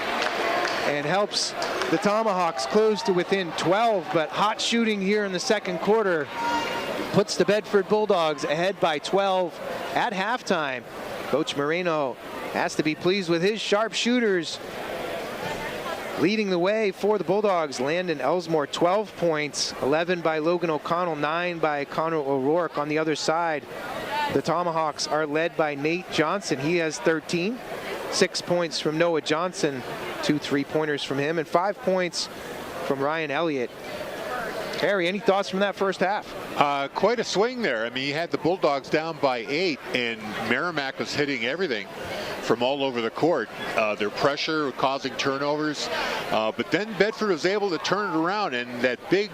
A: and helps the Tomahawks close to within 12, but hot shooting here in the second quarter puts the Bedford Bulldogs ahead by 12 at halftime. Coach Moreno has to be pleased with his sharp shooters. Leading the way for the Bulldogs, Landon Elsmore, 12 points, 11 by Logan O'Connell, 9 by Connor O'Rourke. On the other side, the Tomahawks are led by Nate Johnson. He has 13, 6 points from Noah Johnson, 2 3-pointers from him, and 5 points from Ryan Elliott. Harry, any thoughts from that first half?
B: Quite a swing there. I mean, you had the Bulldogs down by 8, and Merrimack was hitting everything from all over the court. Their pressure causing turnovers, but then Bedford was able to turn it around, and that big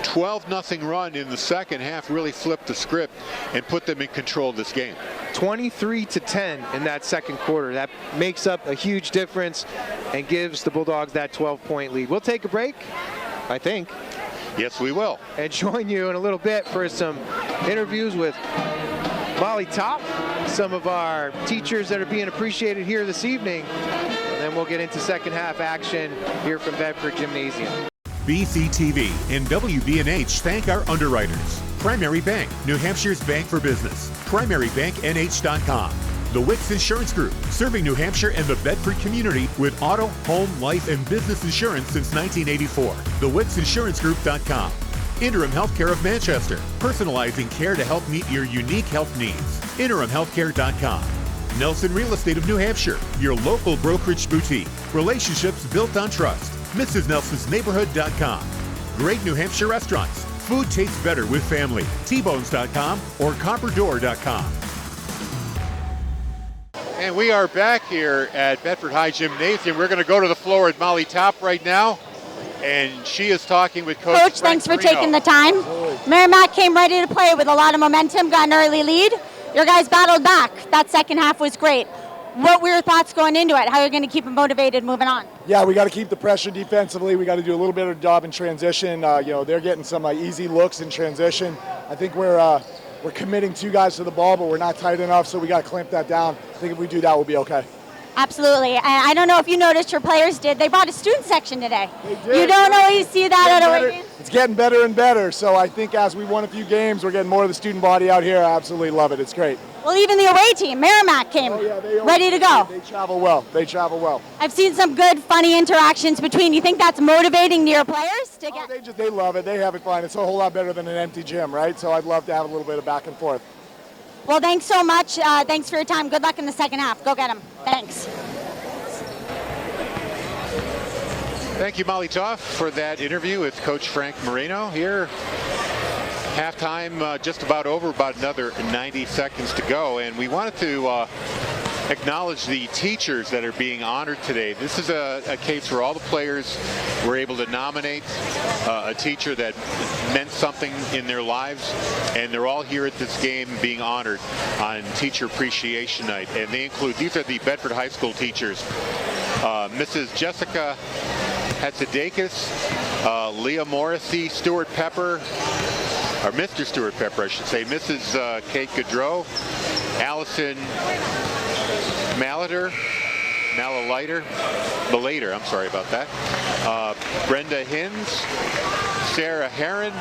B: 12-0 run in the second half really flipped the script and put them in control of this game.
A: 23-10 in that second quarter. That makes up a huge difference and gives the Bulldogs that 12-point lead. We'll take a break, I think.
B: Yes, we will.
A: And join you in a little bit for some interviews with Molly Top, some of our teachers that are being appreciated here this evening. And then we'll get into second half action here from Bedford Gymnasium.
D: BCTV and WBNH thank our underwriters. Primary Bank, New Hampshire's bank for business. PrimaryBankNH.com. The Wicks Insurance Group, serving New Hampshire and the Bedford community with auto, home, life, and business insurance since 1984. TheWicksInsuranceGroup.com. Interim Healthcare of Manchester, personalizing care to help meet your unique health needs. InterimHealthcare.com. Nelson Real Estate of New Hampshire, your local brokerage boutique. Relationships built on trust. MrsNelsonsNeighborhood.com. Great New Hampshire restaurants. Food tastes better with family. Tbones.com or CopperDoor.com.
B: And we are back here at Bedford High Gymnasium. We're going to go to the floor at Molly Top right now, and she is talking with Coach Frank
E: Thanks for
B: Marino.
E: taking the time. Merrimack came ready to play with a lot of momentum, got an early lead. Your guys battled back. That second half was great. What were your thoughts going into it? How are you going to keep them motivated moving on?
F: Yeah, we got to keep the pressure defensively. We got to do a little bit of a job in transition. They're getting some easy looks in transition. I think we're committing 2 guys to the ball, but we're not tight enough, so we got to clamp that down. I think if we do that, we'll be okay.
E: Absolutely. And I don't know if you noticed your players did. They brought a student section today.
F: They did.
E: You don't always see that at away games.
F: It's getting better and better, so I think as we won a few games, we're getting more of the student body out here. I absolutely love it. It's great.
E: Well, even the away team, Merrimack, came ready to go.
F: They travel well. They travel well.
E: I've seen some good, funny interactions between. You think that's motivating to your players?
F: They love it. They have it fun. It's a whole lot better than an empty gym, right? So I'd love to have a little bit of back and forth.
E: Well, thanks so much. Thanks for your time. Good luck in the second half. Go get them. Thanks.
B: Thank you, Molly Toff, for that interview with Coach Frank Marino here. Halftime just about over, about another 90 seconds to go, and we wanted to acknowledge the teachers that are being honored today. This is a case where all the players were able to nominate a teacher that meant something in their lives, and they're all here at this game being honored on Teacher Appreciation Night. And they include, these are the Bedford High School teachers, Mrs. Jessica Hatzidakis, Leah Morrissey, Stuart Pepper, or Mr. Stuart Pepper, I should say, Mrs. Kate Gaudreau, Allison Malater, I'm sorry about that, Brenda Hinz, Sarah Herron,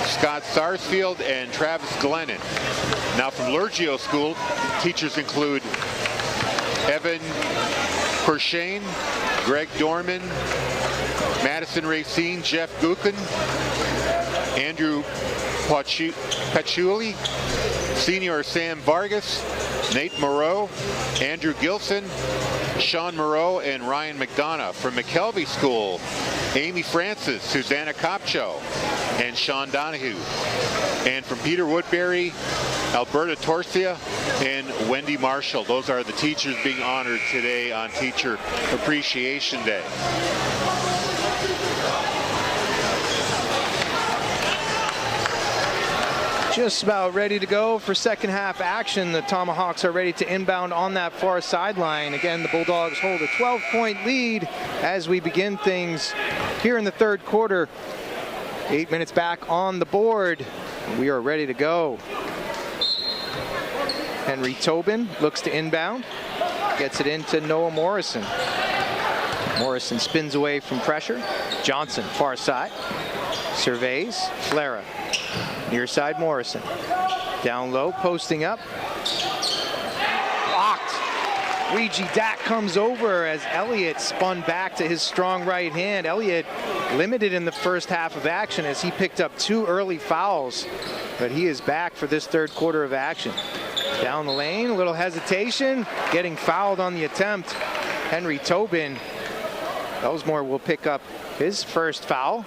B: Scott Sarsfield, and Travis Glennon. Now from Lurgio School, teachers include Evan Pershane, Greg Dorman, Madison Racine, Jeff Gukin, Andrew Patchouli, Senior Sam Vargas, Nate Moreau, Andrew Gilson, Sean Moreau, and Ryan McDonough. From McKelvey School, Amy Francis, Susanna Copcho, and Sean Donahue. And from Peter Woodbury, Alberta Torcia, and Wendy Marshall. Those are the teachers being honored today on Teacher Appreciation Day.
A: Just about ready to go for second half action. The Tomahawks are ready to inbound on that far sideline. Again, the Bulldogs hold a 12-point lead as we begin things here in the third quarter. 8 minutes back on the board. We are ready to go. Henry Tobin looks to inbound. Gets it into Noah Morrison. Morrison spins away from pressure. Johnson, far side. Surveys. Flara. Near side Morrison. Down low, posting up. Blocked. Ouija Dak comes over as Elliott spun back to his strong right hand. Elliott limited in the first half of action as he picked up 2 early fouls, but he is back for this third quarter of action. Down the lane, a little hesitation, getting fouled on the attempt. Henry Tobin. Elsmore will pick up his first foul,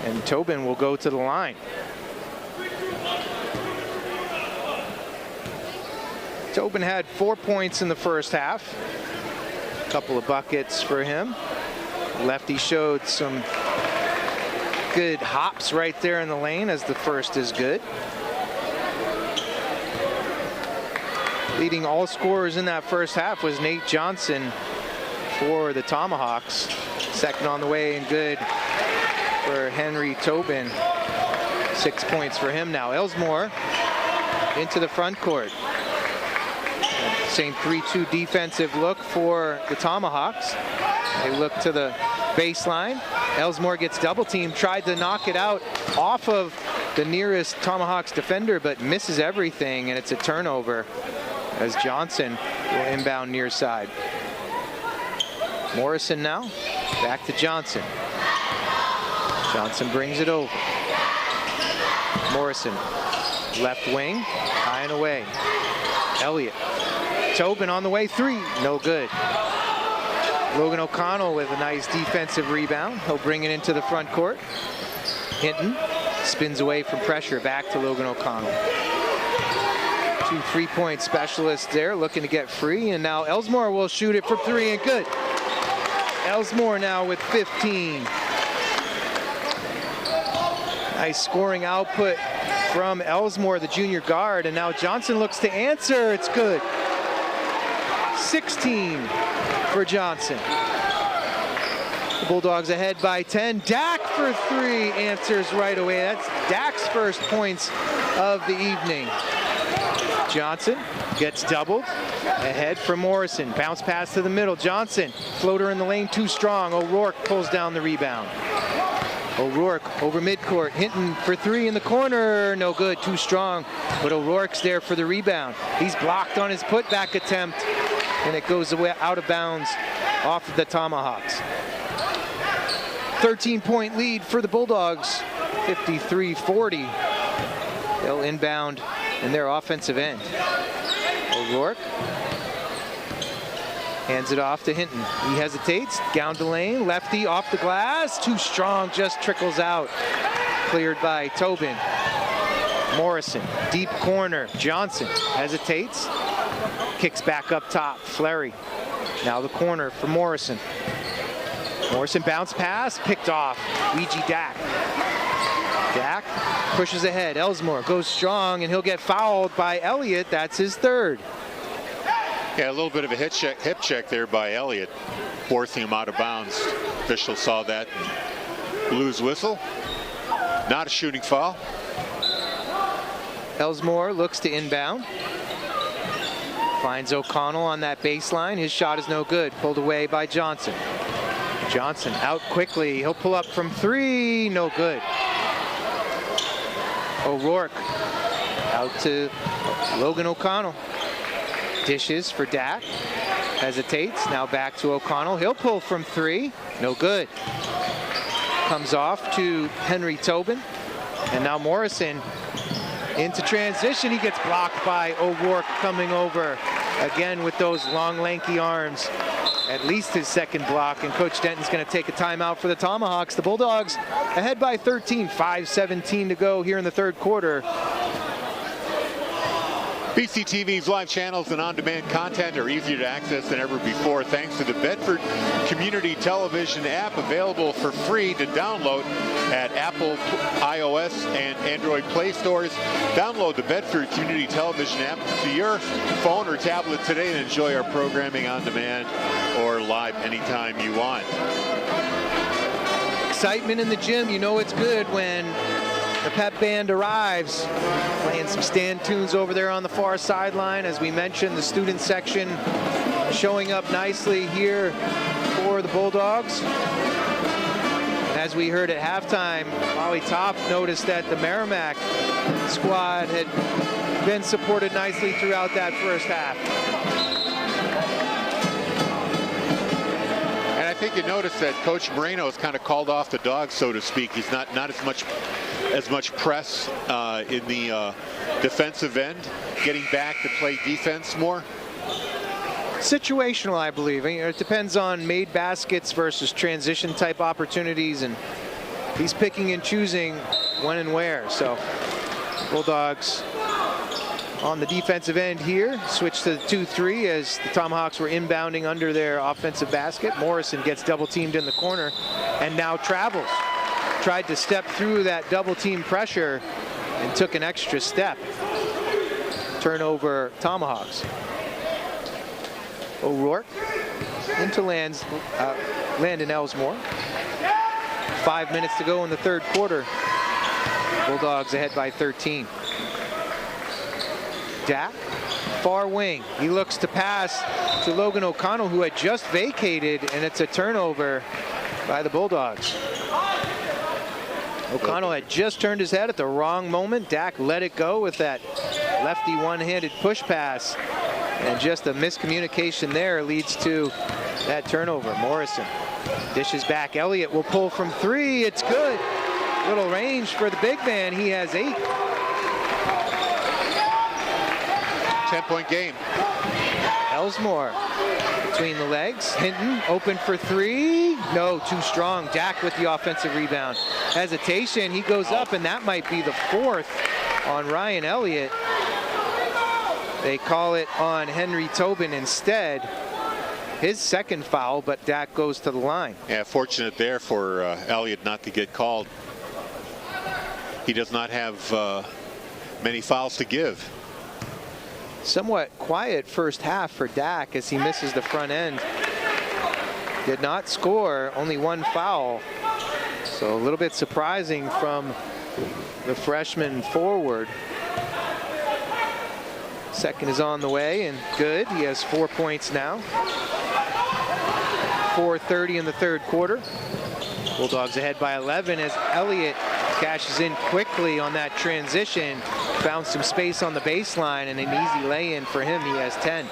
A: and Tobin will go to the line. Tobin had 4 points in the first half. A couple of buckets for him. Lefty showed some good hops right there in the lane, as the first is good. Leading all scorers in that first half was Nate Johnson for the Tomahawks. Second on the way and good for Henry Tobin. 6 points for him now. Elsmore into the front court. Same 3-2 defensive look for the Tomahawks. They look to the baseline. Elsmore gets double teamed, tried to knock it out off of the nearest Tomahawks defender, but misses everything, and it's a turnover as Johnson will inbound near side. Morrison now, back to Johnson. Johnson brings it over. Morrison, left wing, high and away. Elliott. Tobin on the way, 3, no good. Logan O'Connell with a nice defensive rebound. He'll bring it into the front court. Hinton spins away from pressure, back to Logan O'Connell. 2 3-point specialists there looking to get free, and now Elsmore will shoot it for 3 and good. Elsmore now with 15. Nice scoring output from Elsmore, the junior guard, and now Johnson looks to answer. It's good. 16 for Johnson. The Bulldogs ahead by 10. Dak for 3 answers right away. That's Dak's first points of the evening. Johnson gets doubled. Ahead for Morrison. Bounce pass to the middle. Johnson, floater in the lane, too strong. O'Rourke pulls down the rebound. O'Rourke over midcourt. Hinton for 3 in the corner. No good, too strong. But O'Rourke's there for the rebound. He's blocked on his putback attempt, and it goes away out of bounds off of the Tomahawks. 13-point lead for the Bulldogs, 53-40. They'll inbound in their offensive end. O'Rourke hands it off to Hinton. He hesitates, down the lane, lefty off the glass, too strong, just trickles out. Cleared by Tobin. Morrison, deep corner. Johnson hesitates, kicks back up top. Fleury, now the corner for Morrison. Morrison bounce pass, picked off. Ouija Dak. Dak pushes ahead. Elsmore goes strong, and he'll get fouled by Elliott. That's his third.
B: Yeah, a little bit of a hip check there by Elliott, forcing him out of bounds. Official saw that. Blew his whistle. Not a shooting foul.
A: Elsmore looks to inbound. Finds O'Connell on that baseline. His shot is no good. Pulled away by Johnson. Johnson out quickly. He'll pull up from 3. No good. O'Rourke out to Logan O'Connell. Dishes for Dak. Hesitates. Now back to O'Connell. He'll pull from 3. No good. Comes off to Henry Tobin. And now Morrison into transition. He gets blocked by O'Rourke coming over again with those long, lanky arms. At least his second block, and Coach Denton's going to take a timeout for the Tomahawks. The Bulldogs ahead by 13, 5:17 to go here in the third quarter.
B: BCTV's live channels and on-demand content are easier to access than ever before thanks to the Bedford Community Television app, available for free to download at Apple, iOS, and Android Play stores. Download the Bedford Community Television app to your phone or tablet today and enjoy our programming on demand or live anytime you want.
A: Excitement in the gym. You know it's good when the pep band arrives, playing some stand tunes over there on the far sideline. As we mentioned, the student section showing up nicely here for the Bulldogs. And as we heard at halftime, Molly Topp noticed that the Merrimack squad had been supported nicely throughout that first half.
B: And I think you noticed that Coach Moreno has kind of called off the dogs, so to speak. He's not as much press in the defensive end, getting back to play defense more.
A: Situational, I believe. It depends on made baskets versus transition type opportunities, and he's picking and choosing when and where. So Bulldogs on the defensive end here, switch to the 2-3 as the Tomahawks were inbounding under their offensive basket. Morrison gets double teamed in the corner and now travels. Tried to step through that double team pressure and took an extra step. Turnover Tomahawks. O'Rourke into Landon Ellsmore. 5 minutes to go in the third quarter. Bulldogs ahead by 13. Dak, far wing. He looks to pass to Logan O'Connell, who had just vacated, and it's a turnover by the Bulldogs. O'Connell had just turned his head at the wrong moment. Dak let it go with that lefty one-handed push pass. And just a miscommunication there leads to that turnover. Morrison dishes back. Elliott will pull from three. It's good. Little range for the big man. He has 8.
B: 10-point game.
A: Ellsmore between the legs. Hinton open for 3. No, too strong. Dak with the offensive rebound. Hesitation. He goes up, and that might be the 4th on Ryan Elliott. They call it on Henry Tobin instead. His second foul, but Dak goes to the line.
B: Yeah, fortunate there for Elliott not to get called. He does not have many fouls to give.
A: Somewhat quiet first half for Dak as he misses the front end. Did not score, only 1 foul. So a little bit surprising from the freshman forward. Second is on the way and good. He has 4 points now. 4:30 in the third quarter. Bulldogs ahead by 11 as Elliott cashes in quickly on that transition. Found some space on the baseline and an easy lay-in for him. He has 10.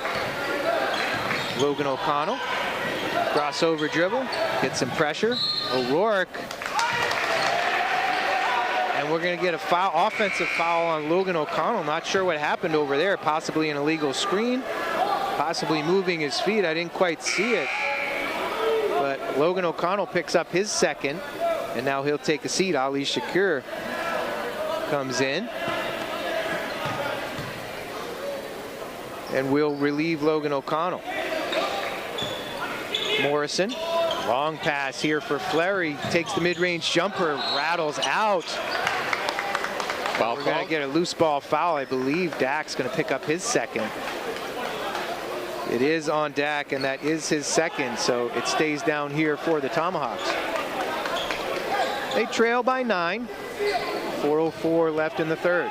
A: Logan O'Connell, crossover dribble, gets some pressure. O'Rourke. And we're going to get a foul, offensive foul on Logan O'Connell. Not sure what happened over there. Possibly an illegal screen, possibly moving his feet. I didn't quite see it. But Logan O'Connell picks up his second, and now he'll take a seat. Ali Shakur comes in and will relieve Logan O'Connell. Morrison, long pass here for Fleury, takes the mid-range jumper, rattles out.
B: Foul
A: We're going to get a loose ball foul. I believe Dak's going to pick up his second. It is on Dak, and that is his second, so it stays down here for the Tomahawks. They trail by 9. 4:04 left in the third.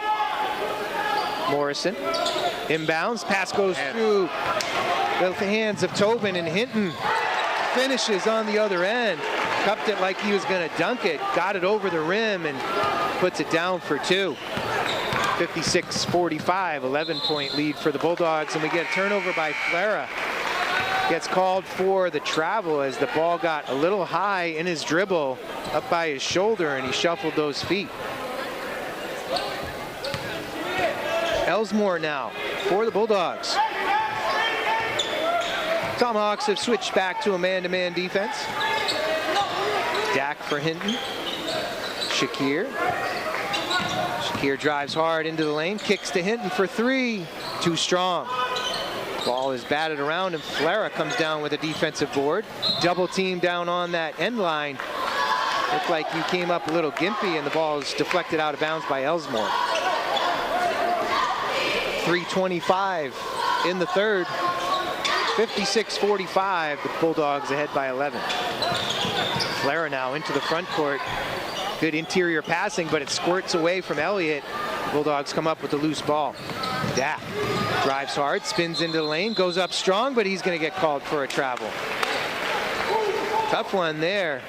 A: Morrison inbounds. Pass goes through the hands of Tobin, and Hinton finishes on the other end. Cupped it like he was going to dunk it. Got it over the rim and puts it down for 2. 56-45, 11-point lead for the Bulldogs, and we get a turnover by Flera. gets called for the travel as the ball got a little high in his dribble up by his shoulder, and he shuffled those feet. Elsmore now for the Bulldogs. Tomahawks have switched back to a man-to-man defense. Dak for Hinton. Shakir drives hard into the lane, kicks to Hinton for three. Too strong. Ball is batted around, and Flara comes down with a defensive board. Double team down on that end line. Looked like you came up a little gimpy, and the ball is deflected out of bounds by Elsmore. 3:25 in the third. 56-45, the Bulldogs ahead by 11. Flara now into the front court. Good interior passing, but it squirts away from Elliott. Bulldogs come up with the loose ball. Dak drives hard, spins into the lane, goes up strong, but he's going to get called for a travel. Tough one there.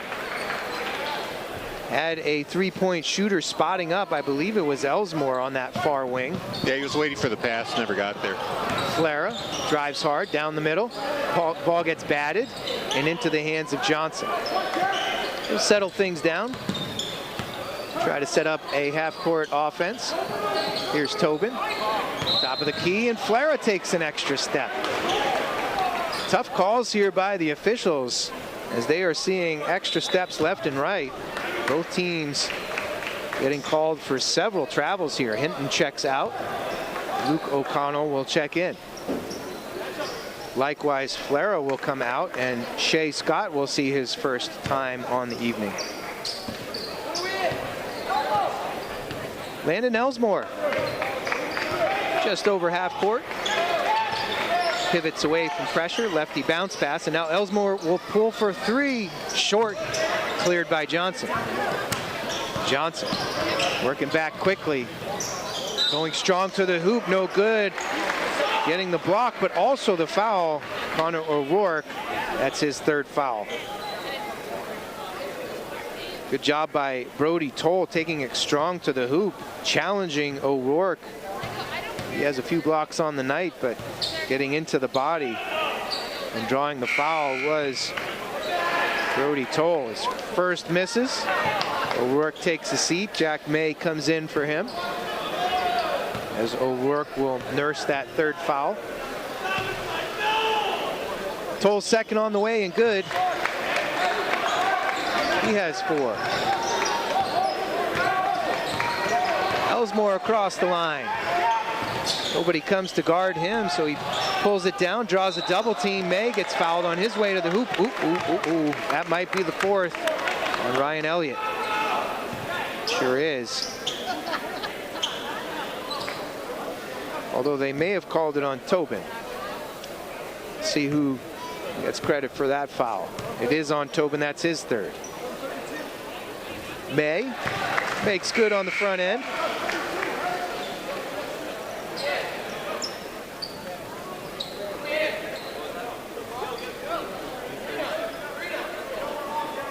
A: Had a three-point shooter spotting up. I believe it was Elsmore on that far wing.
B: Yeah, he was waiting for the pass, never got there.
A: Flara drives hard down the middle. Ball gets batted and into the hands of Johnson. He'll settle things down. Try to set up a half-court offense. Here's Tobin. Top of the key, and Flara takes an extra step. Tough calls here by the officials as they are seeing extra steps left and right. Both teams getting called for several travels here. Hinton checks out. Luke O'Connell will check in. Likewise, Flara will come out, and Shea Scott will see his first time on the evening. Landon Elsmore, just over half court. Pivots away from pressure, lefty bounce pass, and now Elsmore will pull for three. Short, cleared by Johnson. Johnson working back quickly. Going strong to the hoop, no good. Getting the block, but also the foul. Connor O'Rourke, that's his third foul. Good job by Brody Toll taking it strong to the hoop, challenging O'Rourke. He has a few blocks on the night, but getting into the body and drawing the foul was Brody Toll. His first misses. O'Rourke takes a seat. Jack May comes in for him, as O'Rourke will nurse that third foul. Toll second on the way and good. He has four. Elsmore across the line. Nobody comes to guard him, so he pulls it down, draws a double team. May gets fouled on his way to the hoop. Ooh. That might be the fourth on Ryan Elliott. Sure is. Although they may have called it on Tobin. Let's see who gets credit for that foul. It is on Tobin, that's his third. May makes good on the front end.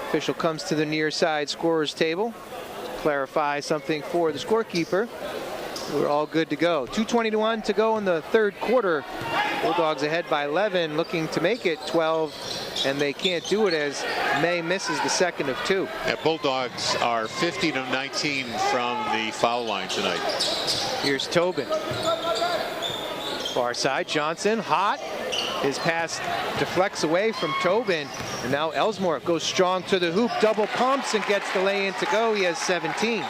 A: Official comes to the near side scorer's table to clarify something for the scorekeeper. We're all good to go. 2:21 to go in the third quarter. Bulldogs ahead by 11, looking to make it 12, and they can't do it as May misses the second of two.
B: Yeah, Bulldogs are 15 of 19 from the foul line tonight.
A: Here's Tobin. Far side, Johnson, hot. His pass deflects away from Tobin, and now Elsmore goes strong to the hoop, double pumps, and gets the lay-in to go. He has 17.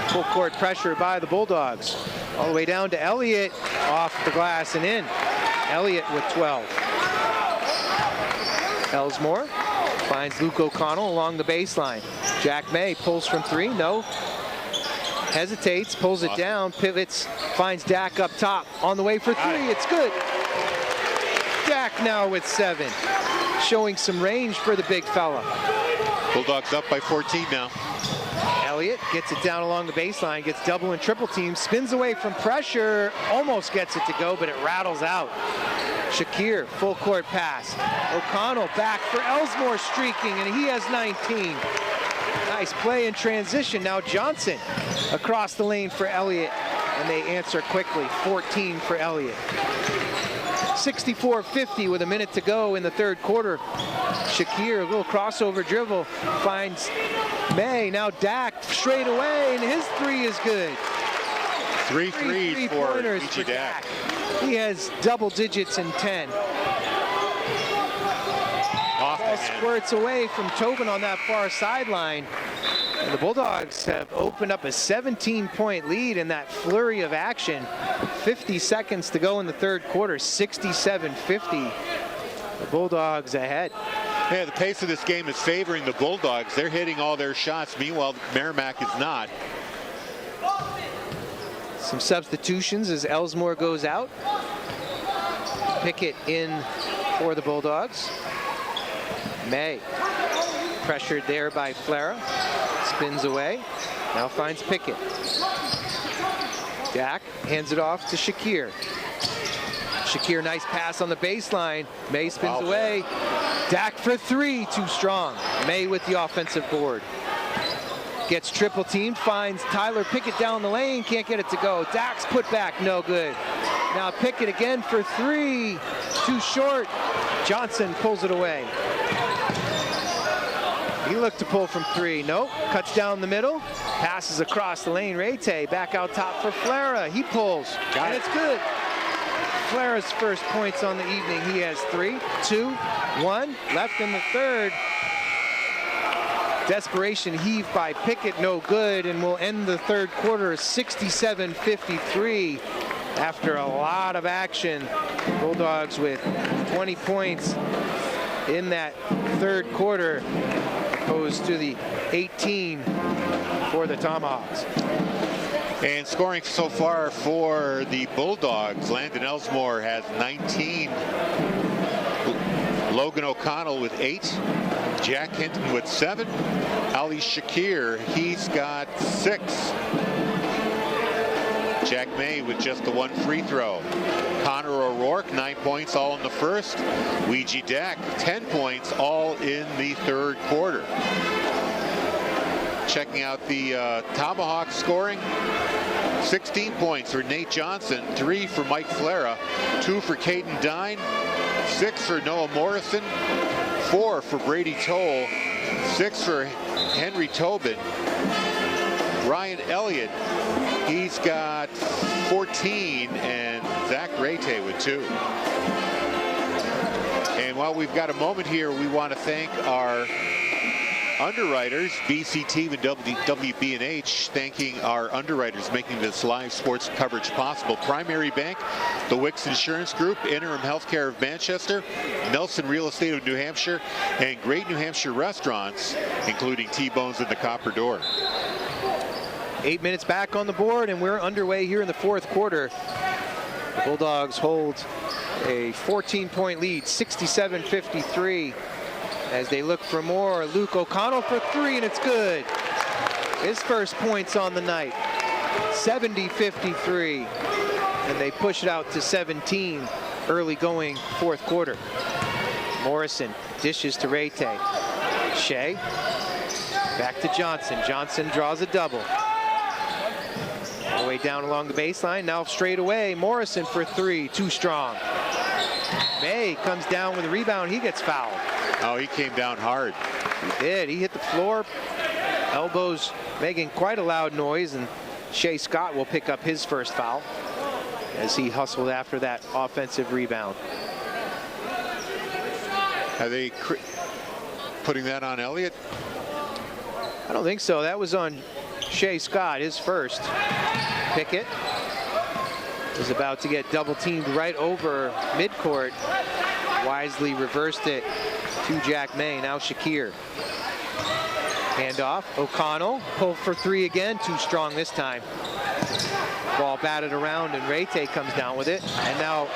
A: Full court pressure by the Bulldogs. All the way down to Elliott, off the glass and in. Elliott with 12. Elsmore finds Luke O'Connell along the baseline. Jack May pulls from three, no. Hesitates, pulls it down, pivots, finds Dak up top. On the way for three, it's good. Dak now with 7. Showing some range for the big fella.
B: Bulldogs up by 14 now.
A: Elliott gets it down along the baseline, gets double and triple team, spins away from pressure, almost gets it to go, but it rattles out. Shakir, full court pass. O'Connell back for Elsmore streaking, and he has 19. Nice play in transition. Now Johnson across the lane for Elliott, and they answer quickly. 14 for Elliott. 64-50 with a minute to go in the third quarter. Shakir, a little crossover dribble, finds May. Now Dak straight away, and his three is good.
B: Three threes for BG Dak.
A: He has double digits in 10. Ball squirts away from Tobin on that far sideline. And the Bulldogs have opened up a 17-point lead in that flurry of action. 50 seconds to go in the third quarter, 67-50. The Bulldogs ahead.
B: Yeah, the pace of this game is favoring the Bulldogs. They're hitting all their shots. Meanwhile, Merrimack is not.
A: Some substitutions as Elsmore goes out. Pickett in for the Bulldogs. May, pressured there by Flara. Spins away, now finds Pickett. Dak hands it off to Shakir. Shakir, nice pass on the baseline. May spins away. Dak for three, too strong. May with the offensive board. Gets triple teamed, finds Tyler Pickett down the lane, can't get it to go. Dak's put back, no good. Now Pickett again for three, too short. Johnson pulls it away. He looked to pull from three, nope. Cuts down the middle, passes across the lane. Rete back out top for Flara. He pulls, and it's good. Flara's first points on the evening. He has 3, 2, 1 left in the third. Desperation heave by Pickett, no good, and we'll end the third quarter 67-53 after a lot of action. Bulldogs with 20 points in that third quarter, opposed to the 18 for the Tomahawks.
B: And scoring so far for the Bulldogs, Landon Elsmore has 19. Logan O'Connell with 8. Jack Hinton with 7. Ali Shakir, he's got 6. Jack May with just the 1 free throw. Connor O'Rourke, 9 points, all in the first. Ouija Dak, 10 points, all in the third quarter. Checking out the Tomahawk scoring. 16 points for Nate Johnson, 3 for Mike Flara, 2 for Caden Dine, 6 for Noah Morrison, 4 for Brady Toll, 6 for Henry Tobin. Ryan Elliott, he's got 14, and Zach Rete with 2. And while we've got a moment here, we want to thank our underwriters, BC Team and WBNH, thanking our underwriters making this live sports coverage possible. Primary Bank, the Wicks Insurance Group, Interim Healthcare of Manchester, Nelson Real Estate of New Hampshire, and great New Hampshire restaurants, including T-Bones and the Copper Door.
A: 8 minutes back on the board, and we're underway here in the fourth quarter. The Bulldogs hold a 14-point lead, 67-53. As they look for more, Luke O'Connell for 3, and it's good. His first points on the night, 70-53. And they push it out to 17 early going fourth quarter. Morrison dishes to Rete. Shea, back to Johnson. Johnson draws a double. All the way down along the baseline, now straight away. Morrison for 3, too strong. May comes down with a rebound, he gets fouled.
B: Oh, he came down hard.
A: He did. He hit the floor, elbows making quite a loud noise, and Shea Scott will pick up his first foul as he hustled after that offensive rebound.
B: Are they putting that on Elliott?
A: I don't think so. That was on Shea Scott, his first. Pickett was about to get double teamed right over midcourt. Wisely reversed it to Jack May. Now Shakir. Handoff. O'Connell. Pull for 3 again. Too strong this time. Ball batted around, and Rete comes down with it. And now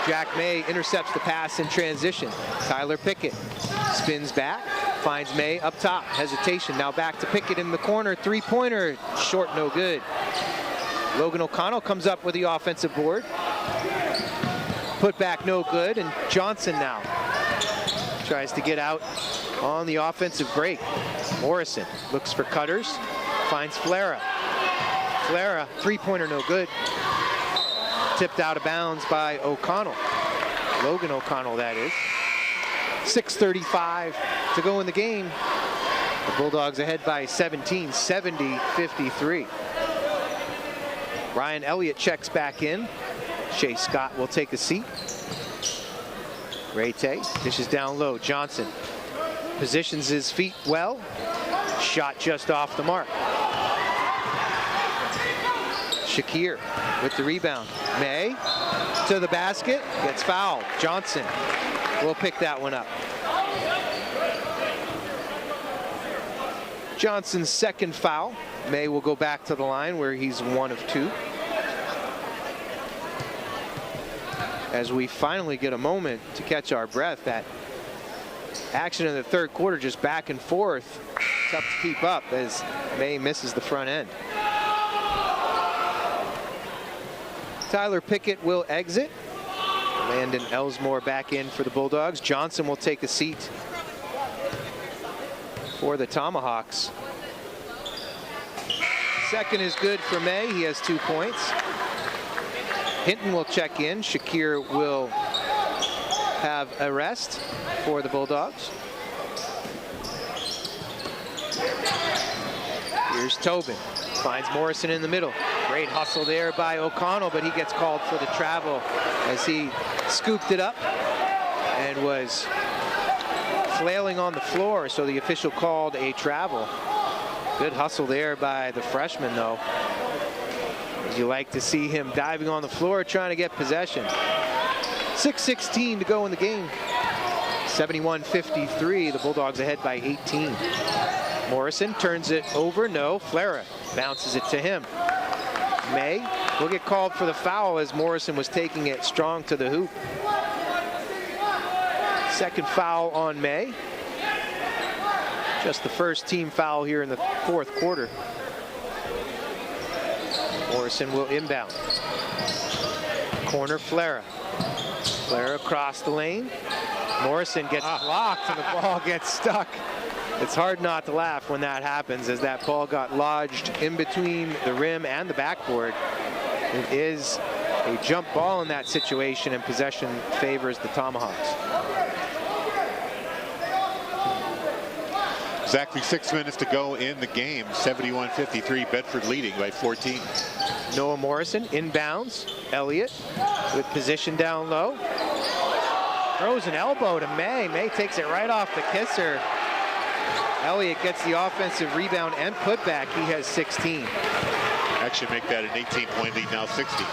A: Jack May intercepts the pass in transition. Tyler Pickett spins back. Finds May up top. Hesitation. Now back to Pickett in the corner. 3-pointer. Short, no good. Logan O'Connell comes up with the offensive board. Put back, no good, and Johnson now tries to get out on the offensive break. Morrison looks for cutters, finds Flara. Flara, 3-pointer, no good. Tipped out of bounds by O'Connell. Logan O'Connell, that is. 6:35 to go in the game. The Bulldogs ahead by 17, 70-53. Ryan Elliott checks back in. Shea Scott will take a seat. Ray Tay dishes down low. Johnson positions his feet well. Shot just off the mark. Shakir with the rebound. May to the basket, gets fouled. Johnson will pick that one up. Johnson's second foul. May will go back to the line where he's 1 of 2. As we finally get a moment to catch our breath, that action in the third quarter just back and forth. Tough to keep up as May misses the front end. Tyler Pickett will exit. Landon Elsmore back in for the Bulldogs. Johnson will take a seat for the Tomahawks. Second is good for May. He has 2 points. Hinton will check in. Shakir will have a rest for the Bulldogs. Here's Tobin. Finds Morrison in the middle. Great hustle there by O'Connell, but he gets called for the travel as he scooped it up and was flailing on the floor, so the official called a travel. Good hustle there by the freshman, though. You like to see him diving on the floor trying to get possession. 6:16 to go in the game. 71-53, the Bulldogs ahead by 18. Morrison turns it over, no. Flara bounces it to him. May will get called for the foul as Morrison was taking it strong to the hoop. Second foul on May. Just the first team foul here in the fourth quarter. Morrison will inbound. Corner Flara. Flara across the lane. Morrison gets blocked and the ball gets stuck. It's hard not to laugh when that happens, as that ball got lodged in between the rim and the backboard. It is a jump ball in that situation, and possession favors the Tomahawks.
B: Exactly 6 minutes to go in the game. 71-53, Bedford leading by 14.
A: Noah Morrison inbounds. Elliott with position down low. Throws an elbow to May. May takes it right off the kisser. Elliott gets the offensive rebound and putback. He has 16.
B: Actually make that an 18-point lead, now 60.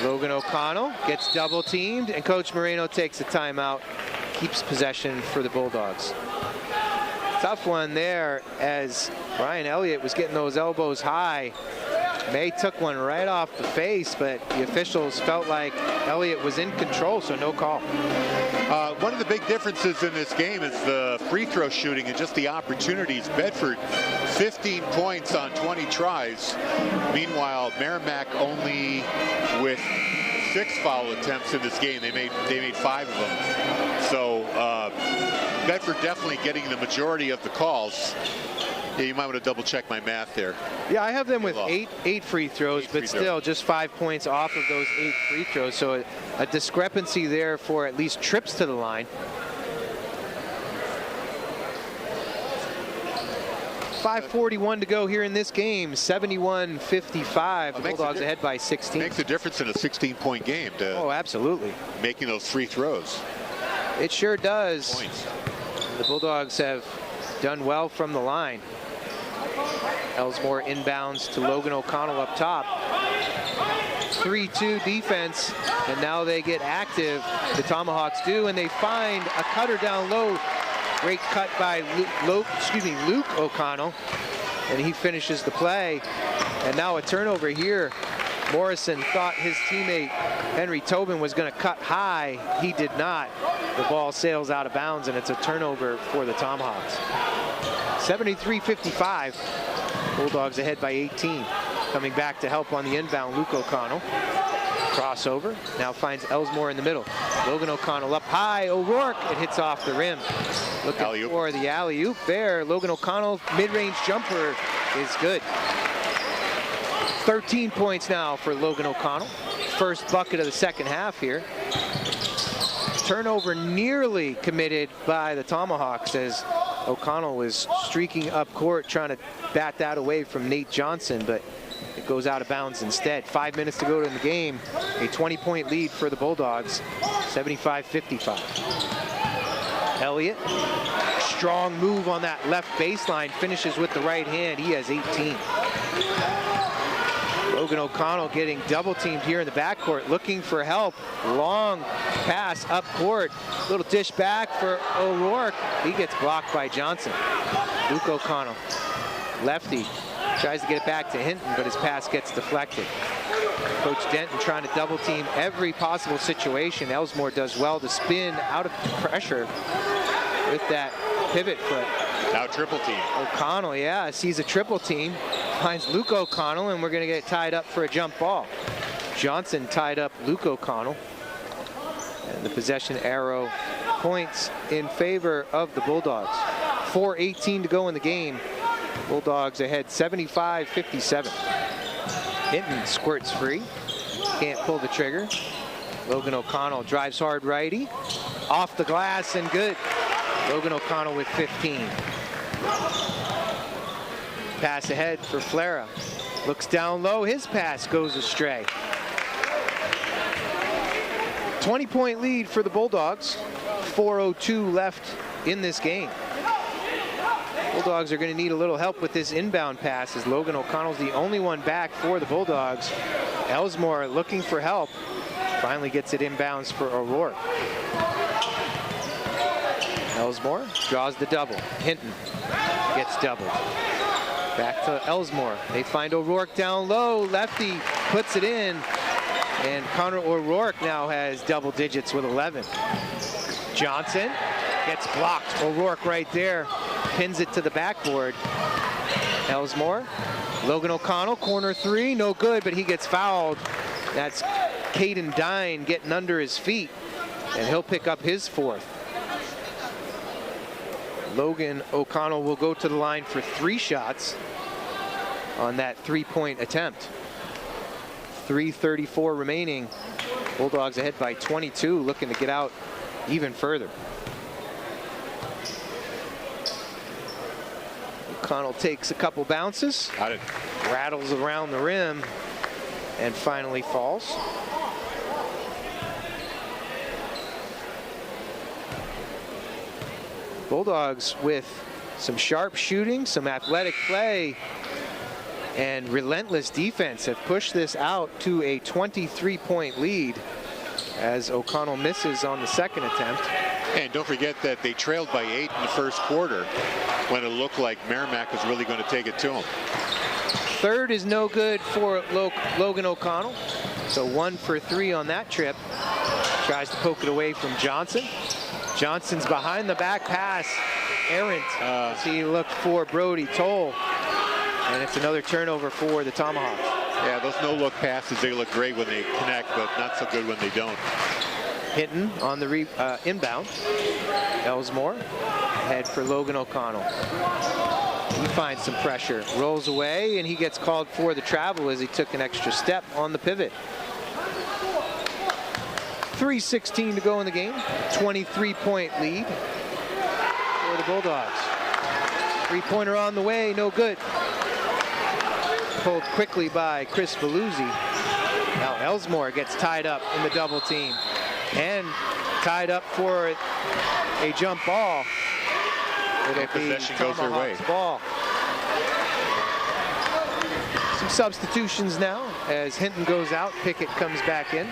A: Logan O'Connell gets double teamed, and Coach Moreno takes a timeout. Keeps possession for the Bulldogs. Tough one there as Ryan Elliott was getting those elbows high. May took one right off the face, but the officials felt like Elliott was in control, so no call.
B: One of the big differences in this game is the free throw shooting and just the opportunities. Bedford, 15 points on 20 tries. Meanwhile, Merrimack only with 6 foul attempts in this game. They made 5 of them. So Bedford definitely getting the majority of the calls. Yeah, you might want to double check my math there.
A: Yeah, I have them with eight free throws, but still just 5 points off of those 8 free throws. So a discrepancy there for at least trips to the line. 5:41 to go here in this game. 71-55. The Bulldogs ahead by 16.
B: Makes a difference in a 16-point game.
A: Oh, absolutely.
B: Making those free throws.
A: It sure does.
B: Points.
A: The Bulldogs have done well from the line. Elsmore inbounds to Logan O'Connell up top. 3-2 defense, and now they get active. The Tomahawks do, and they find a cutter down low. Great cut by Luke O'Connell, and he finishes the play. And now a turnover here. Morrison thought his teammate Henry Tobin was going to cut high. He did not. The ball sails out of bounds, and it's a turnover for the Tomahawks. 73-55. Bulldogs ahead by 18. Coming back to help on the inbound, Luke O'Connell. Crossover, now finds Elsmore in the middle. Logan O'Connell up high, O'Rourke, it hits off the rim. Looking for the alley-oop there. Logan O'Connell, mid-range jumper is good. 13 points now for Logan O'Connell. First bucket of the second half here. Turnover nearly committed by the Tomahawks as O'Connell was streaking up court trying to bat that away from Nate Johnson, but it goes out of bounds instead. 5 minutes to go in the game. A 20-point lead for the Bulldogs, 75-55. Elliott, strong move on that left baseline, finishes with the right hand. He has 18. Logan O'Connell getting double teamed here in the backcourt, looking for help. Long pass up court. Little dish back for O'Rourke. He gets blocked by Johnson. Luke O'Connell, lefty, tries to get it back to Hinton, but his pass gets deflected. Coach Denton trying to double team every possible situation. Elsmore does well to spin out of pressure with that pivot foot.
B: Now triple team.
A: O'Connell, yeah, sees a triple team. Finds Luke O'Connell, and we're going to get tied up for a jump ball. Johnson tied up Luke O'Connell. And the possession arrow points in favor of the Bulldogs. 4:18 to go in the game. Bulldogs ahead 75-57. Hinton squirts free. Can't pull the trigger. Logan O'Connell drives hard righty. Off the glass and good. Logan O'Connell with 15. Pass ahead for Flera. Looks down low. His pass goes astray. 20-point lead for the Bulldogs. 4:02 left in this game. Bulldogs are going to need a little help with this inbound pass as Logan O'Connell's the only one back for the Bulldogs. Elsmore looking for help. Finally gets it inbounds for O'Rourke. Elsmore draws the double. Hinton gets doubled. Back to Elsmore. They find O'Rourke down low. Lefty puts it in. And Connor O'Rourke now has double digits with 11. Johnson gets blocked. O'Rourke right there. Pins it to the backboard. Elsmore. Logan O'Connell, corner three. No good, but he gets fouled. That's Caden Dine getting under his feet. And he'll pick up his fourth. Logan O'Connell will go to the line for 3 shots on that 3-point attempt. 3:34 remaining. Bulldogs ahead by 22, looking to get out even further. O'Connell takes a couple bounces, rattles around the rim, and finally falls. Bulldogs with some sharp shooting, some athletic play, and relentless defense have pushed this out to a 23-point lead as O'Connell misses on the second attempt.
B: And don't forget that they trailed by 8 in the first quarter when it looked like Merrimack was really going to take it to them.
A: Third is no good for Logan O'Connell. So 1 for 3 on that trip. Tries to poke it away from Johnson. Johnson's behind the back pass. Errant as he looked for Brody Toll. And it's another turnover for the Tomahawks.
B: Yeah, those no-look passes, they look great when they connect, but not so good when they don't.
A: Hinton on the inbound. Elsmore head for Logan O'Connell. He finds some pressure, rolls away, and he gets called for the travel as he took an extra step on the pivot. 3:16 to go in the game. 23-point lead for the Bulldogs. 3-pointer on the way, no good. Pulled quickly by Chris Veluzzi. Now Elsmore gets tied up in the double team and tied up for a jump ball.
B: And possession goes their way.
A: Ball. Some substitutions now as Hinton goes out, Pickett comes back in.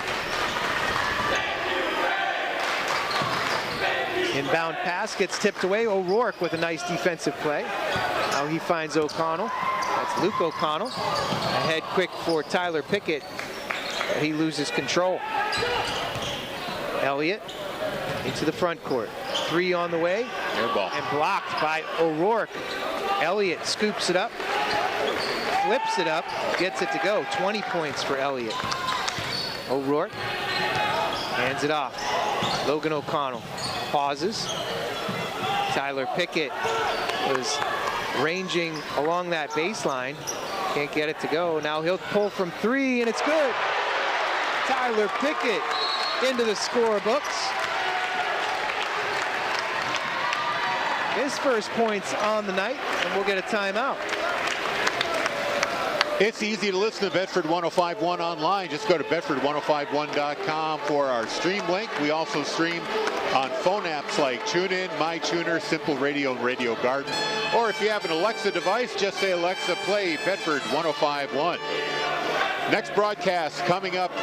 A: Inbound pass gets tipped away. O'Rourke with a nice defensive play. Now he finds O'Connell. That's Luke O'Connell. Ahead quick for Tyler Pickett. He loses control. Elliott into the front court. 3 on the way.
B: Air ball.
A: And blocked by O'Rourke. Elliott scoops it up. Flips it up. Gets it to go. 20 points for Elliott. O'Rourke hands it off. Logan O'Connell pauses. Tyler Pickett is ranging along that baseline. Can't get it to go. Now he'll pull from 3, and it's good. Tyler Pickett into the scorebooks. His first points on the night, and we'll get a timeout.
B: It's easy to listen to Bedford 105.1 online. Just go to bedford1051.com for our stream link. We also stream on phone apps like TuneIn, MyTuner, Simple Radio, and Radio Garden. Or if you have an Alexa device, just say, Alexa, play Bedford 105.1. Next broadcast coming up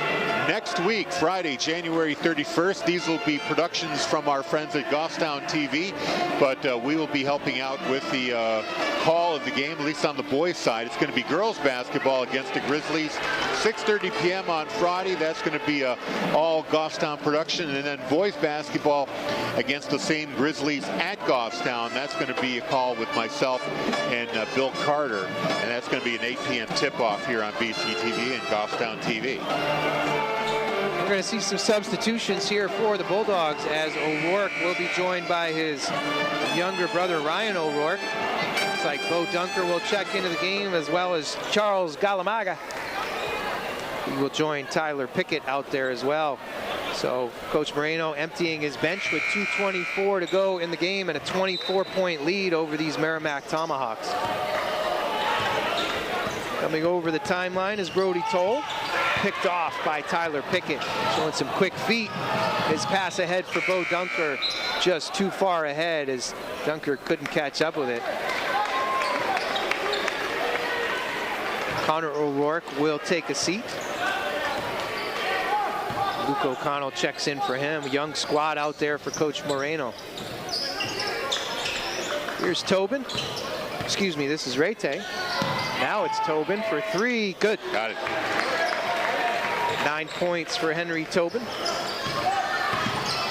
B: next week, Friday, January 31st. These will be productions from our friends at Goffstown TV, but we will be helping out with the call of the game, at least on the boys' side. It's going to be girls basketball against the Grizzlies, 6:30 p.m. on Friday. That's going to be a all Goffstown production. And then boys basketball against the same Grizzlies at Goffstown. That's going to be a call with myself and Bill Carter, and that's going to be an 8 p.m. tip-off here on BCTV and Goffstown TV.
A: We're going to see some substitutions here for the Bulldogs, as O'Rourke will be joined by his younger brother Ryan O'Rourke. Looks like Bo Dunker will check into the game, as well as Charles Galamaga. He will join Tyler Pickett out there as well. So Coach Moreno emptying his bench with 2:24 to go in the game and a 24-point lead over these Merrimack Tomahawks. Coming over the timeline is Brody Toll, picked off by Tyler Pickett, showing some quick feet. His pass ahead for Bo Dunker, just too far ahead as Dunker couldn't catch up with it. Connor O'Rourke will take a seat. Luke O'Connell checks in for him. Young squad out there for Coach Moreno. Here's Tobin. Excuse me, this is Rete. Now it's Tobin for three. Good.
B: Got it.
A: 9 points for Henry Tobin.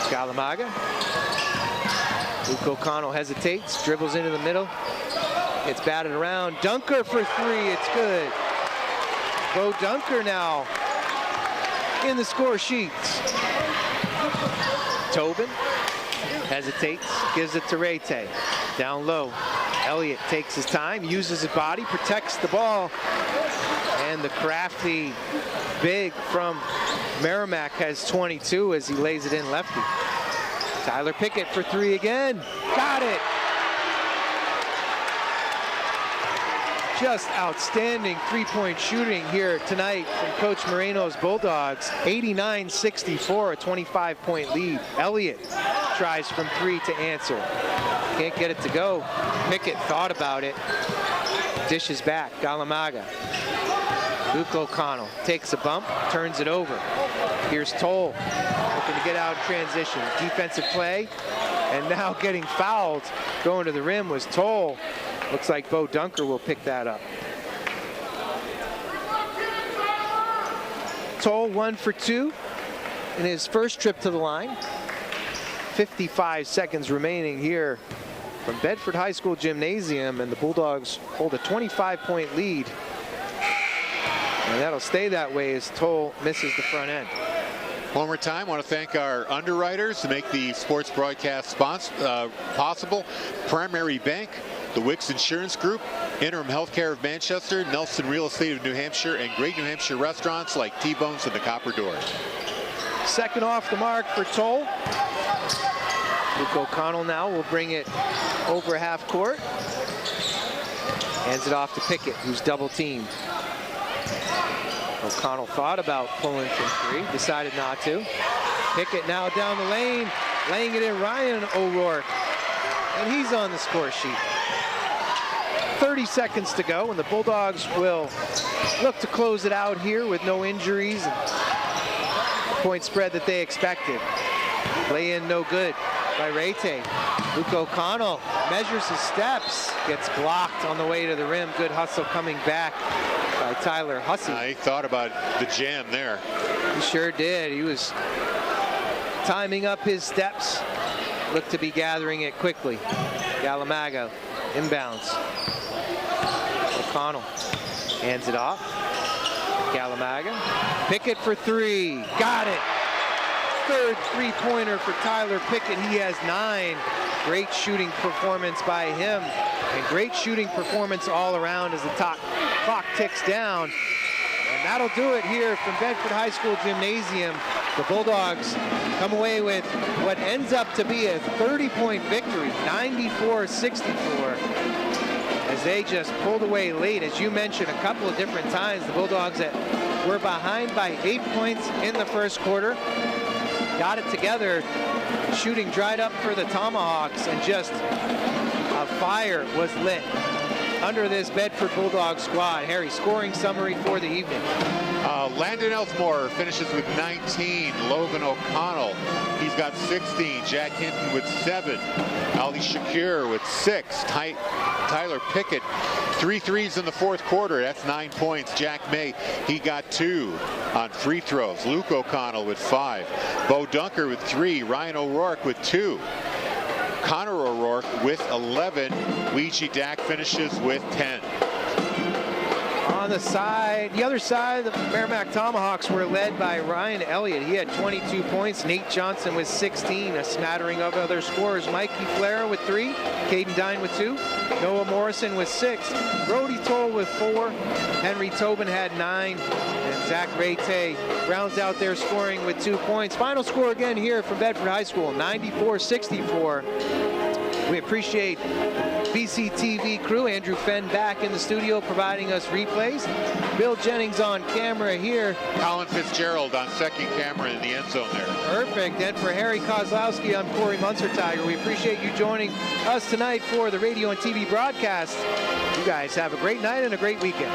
A: Galamaga. Luke O'Connell hesitates, dribbles into the middle. It's batted around. Dunker for three. It's good. Bo Dunker now in the score sheets. Tobin hesitates, gives it to Rete. Down low. Elliott takes his time, uses his body, protects the ball. And the crafty big from Merrimack has 22 as he lays it in lefty. Tyler Pickett for three again. Got it. Just outstanding three-point shooting here tonight from Coach Moreno's Bulldogs. 89-64, a 25-point lead. Elliott tries from three to answer. Can't get it to go. Pickett thought about it. Dishes back. Galamaga. Luke O'Connell takes a bump, turns it over. Here's Toll, looking to get out in transition. Defensive play, and now getting fouled. Going to the rim was Toll. Looks like Bo Dunker will pick that up. Toll 1 for 2 in his first trip to the line. 55 seconds remaining here from Bedford High School Gymnasium, and the Bulldogs hold a 25-point lead. And that'll stay that way as Toll misses the front end.
B: One more time, I want to thank our underwriters to make the sports broadcast possible. Primary Bank, the Wicks Insurance Group, Interim Healthcare of Manchester, Nelson Real Estate of New Hampshire, and great New Hampshire restaurants like T-Bones and the Copper Door.
A: Second off the mark for Toll. Luke O'Connell now will bring it over half court. Hands it off to Pickett, who's double teamed. O'Connell thought about pulling from three, decided not to. Pickett now down the lane, laying it in Ryan O'Rourke, and he's on the score sheet. 30 seconds to go, and the Bulldogs will look to close it out here with no injuries and the point spread that they expected. Lay in no good by Rete. Luke O'Connell measures his steps, gets blocked on the way to the rim. Good hustle coming back by Tyler Hussey.
B: He thought about the jam there.
A: He sure did. He was timing up his steps. Looked to be gathering it quickly. Galamaga inbounds. O'Connell hands it off. Galamaga. Pickett for three. Got it. Third three-pointer for Tyler Pickett. He has 9. Great shooting performance by him. And great shooting performance all around as the clock ticks down. And that'll do it here from Bedford High School Gymnasium. The Bulldogs come away with what ends up to be a 30-point victory, 94-64, as they just pulled away late. As you mentioned a couple of different times, the Bulldogs that were behind by 8 points in the first quarter got it together. Shooting dried up for the Tomahawks, and just a fire was lit under this Bedford Bulldog squad. Harry, scoring summary for the evening.
B: Landon Elsmore finishes with 19. Logan O'Connell, he's got 16. Jack Hinton with 7. Ali Shakir with 6. Tyler Pickett, 3 threes in the fourth quarter. That's 9 points. Jack May, he got 2 on free throws. Luke O'Connell with 5. Bo Dunker with 3. Ryan O'Rourke with 2. Connor O'Rourke with 11. Ouija Dak finishes with 10.
A: On the other side, the Merrimack Tomahawks were led by Ryan Elliott. He had 22 points. Nate Johnson with 16. A smattering of other scorers. Mikey Flair with 3. Caden Dine with 2. Noah Morrison with 6. Brody Toll with 4. Henry Tobin had 9. And Zach Rayte rounds out their scoring with 2 points. Final score again here from Bedford High School, 94-64. We appreciate BCTV crew, Andrew Fenn back in the studio providing us replays. Bill Jennings on camera here.
B: Colin Fitzgerald on second camera in the end zone there.
A: Perfect. And for Harry Kozlowski, I'm Corey Munster-Tiger. We appreciate you joining us tonight for the radio and TV broadcast. You guys have a great night and a great weekend.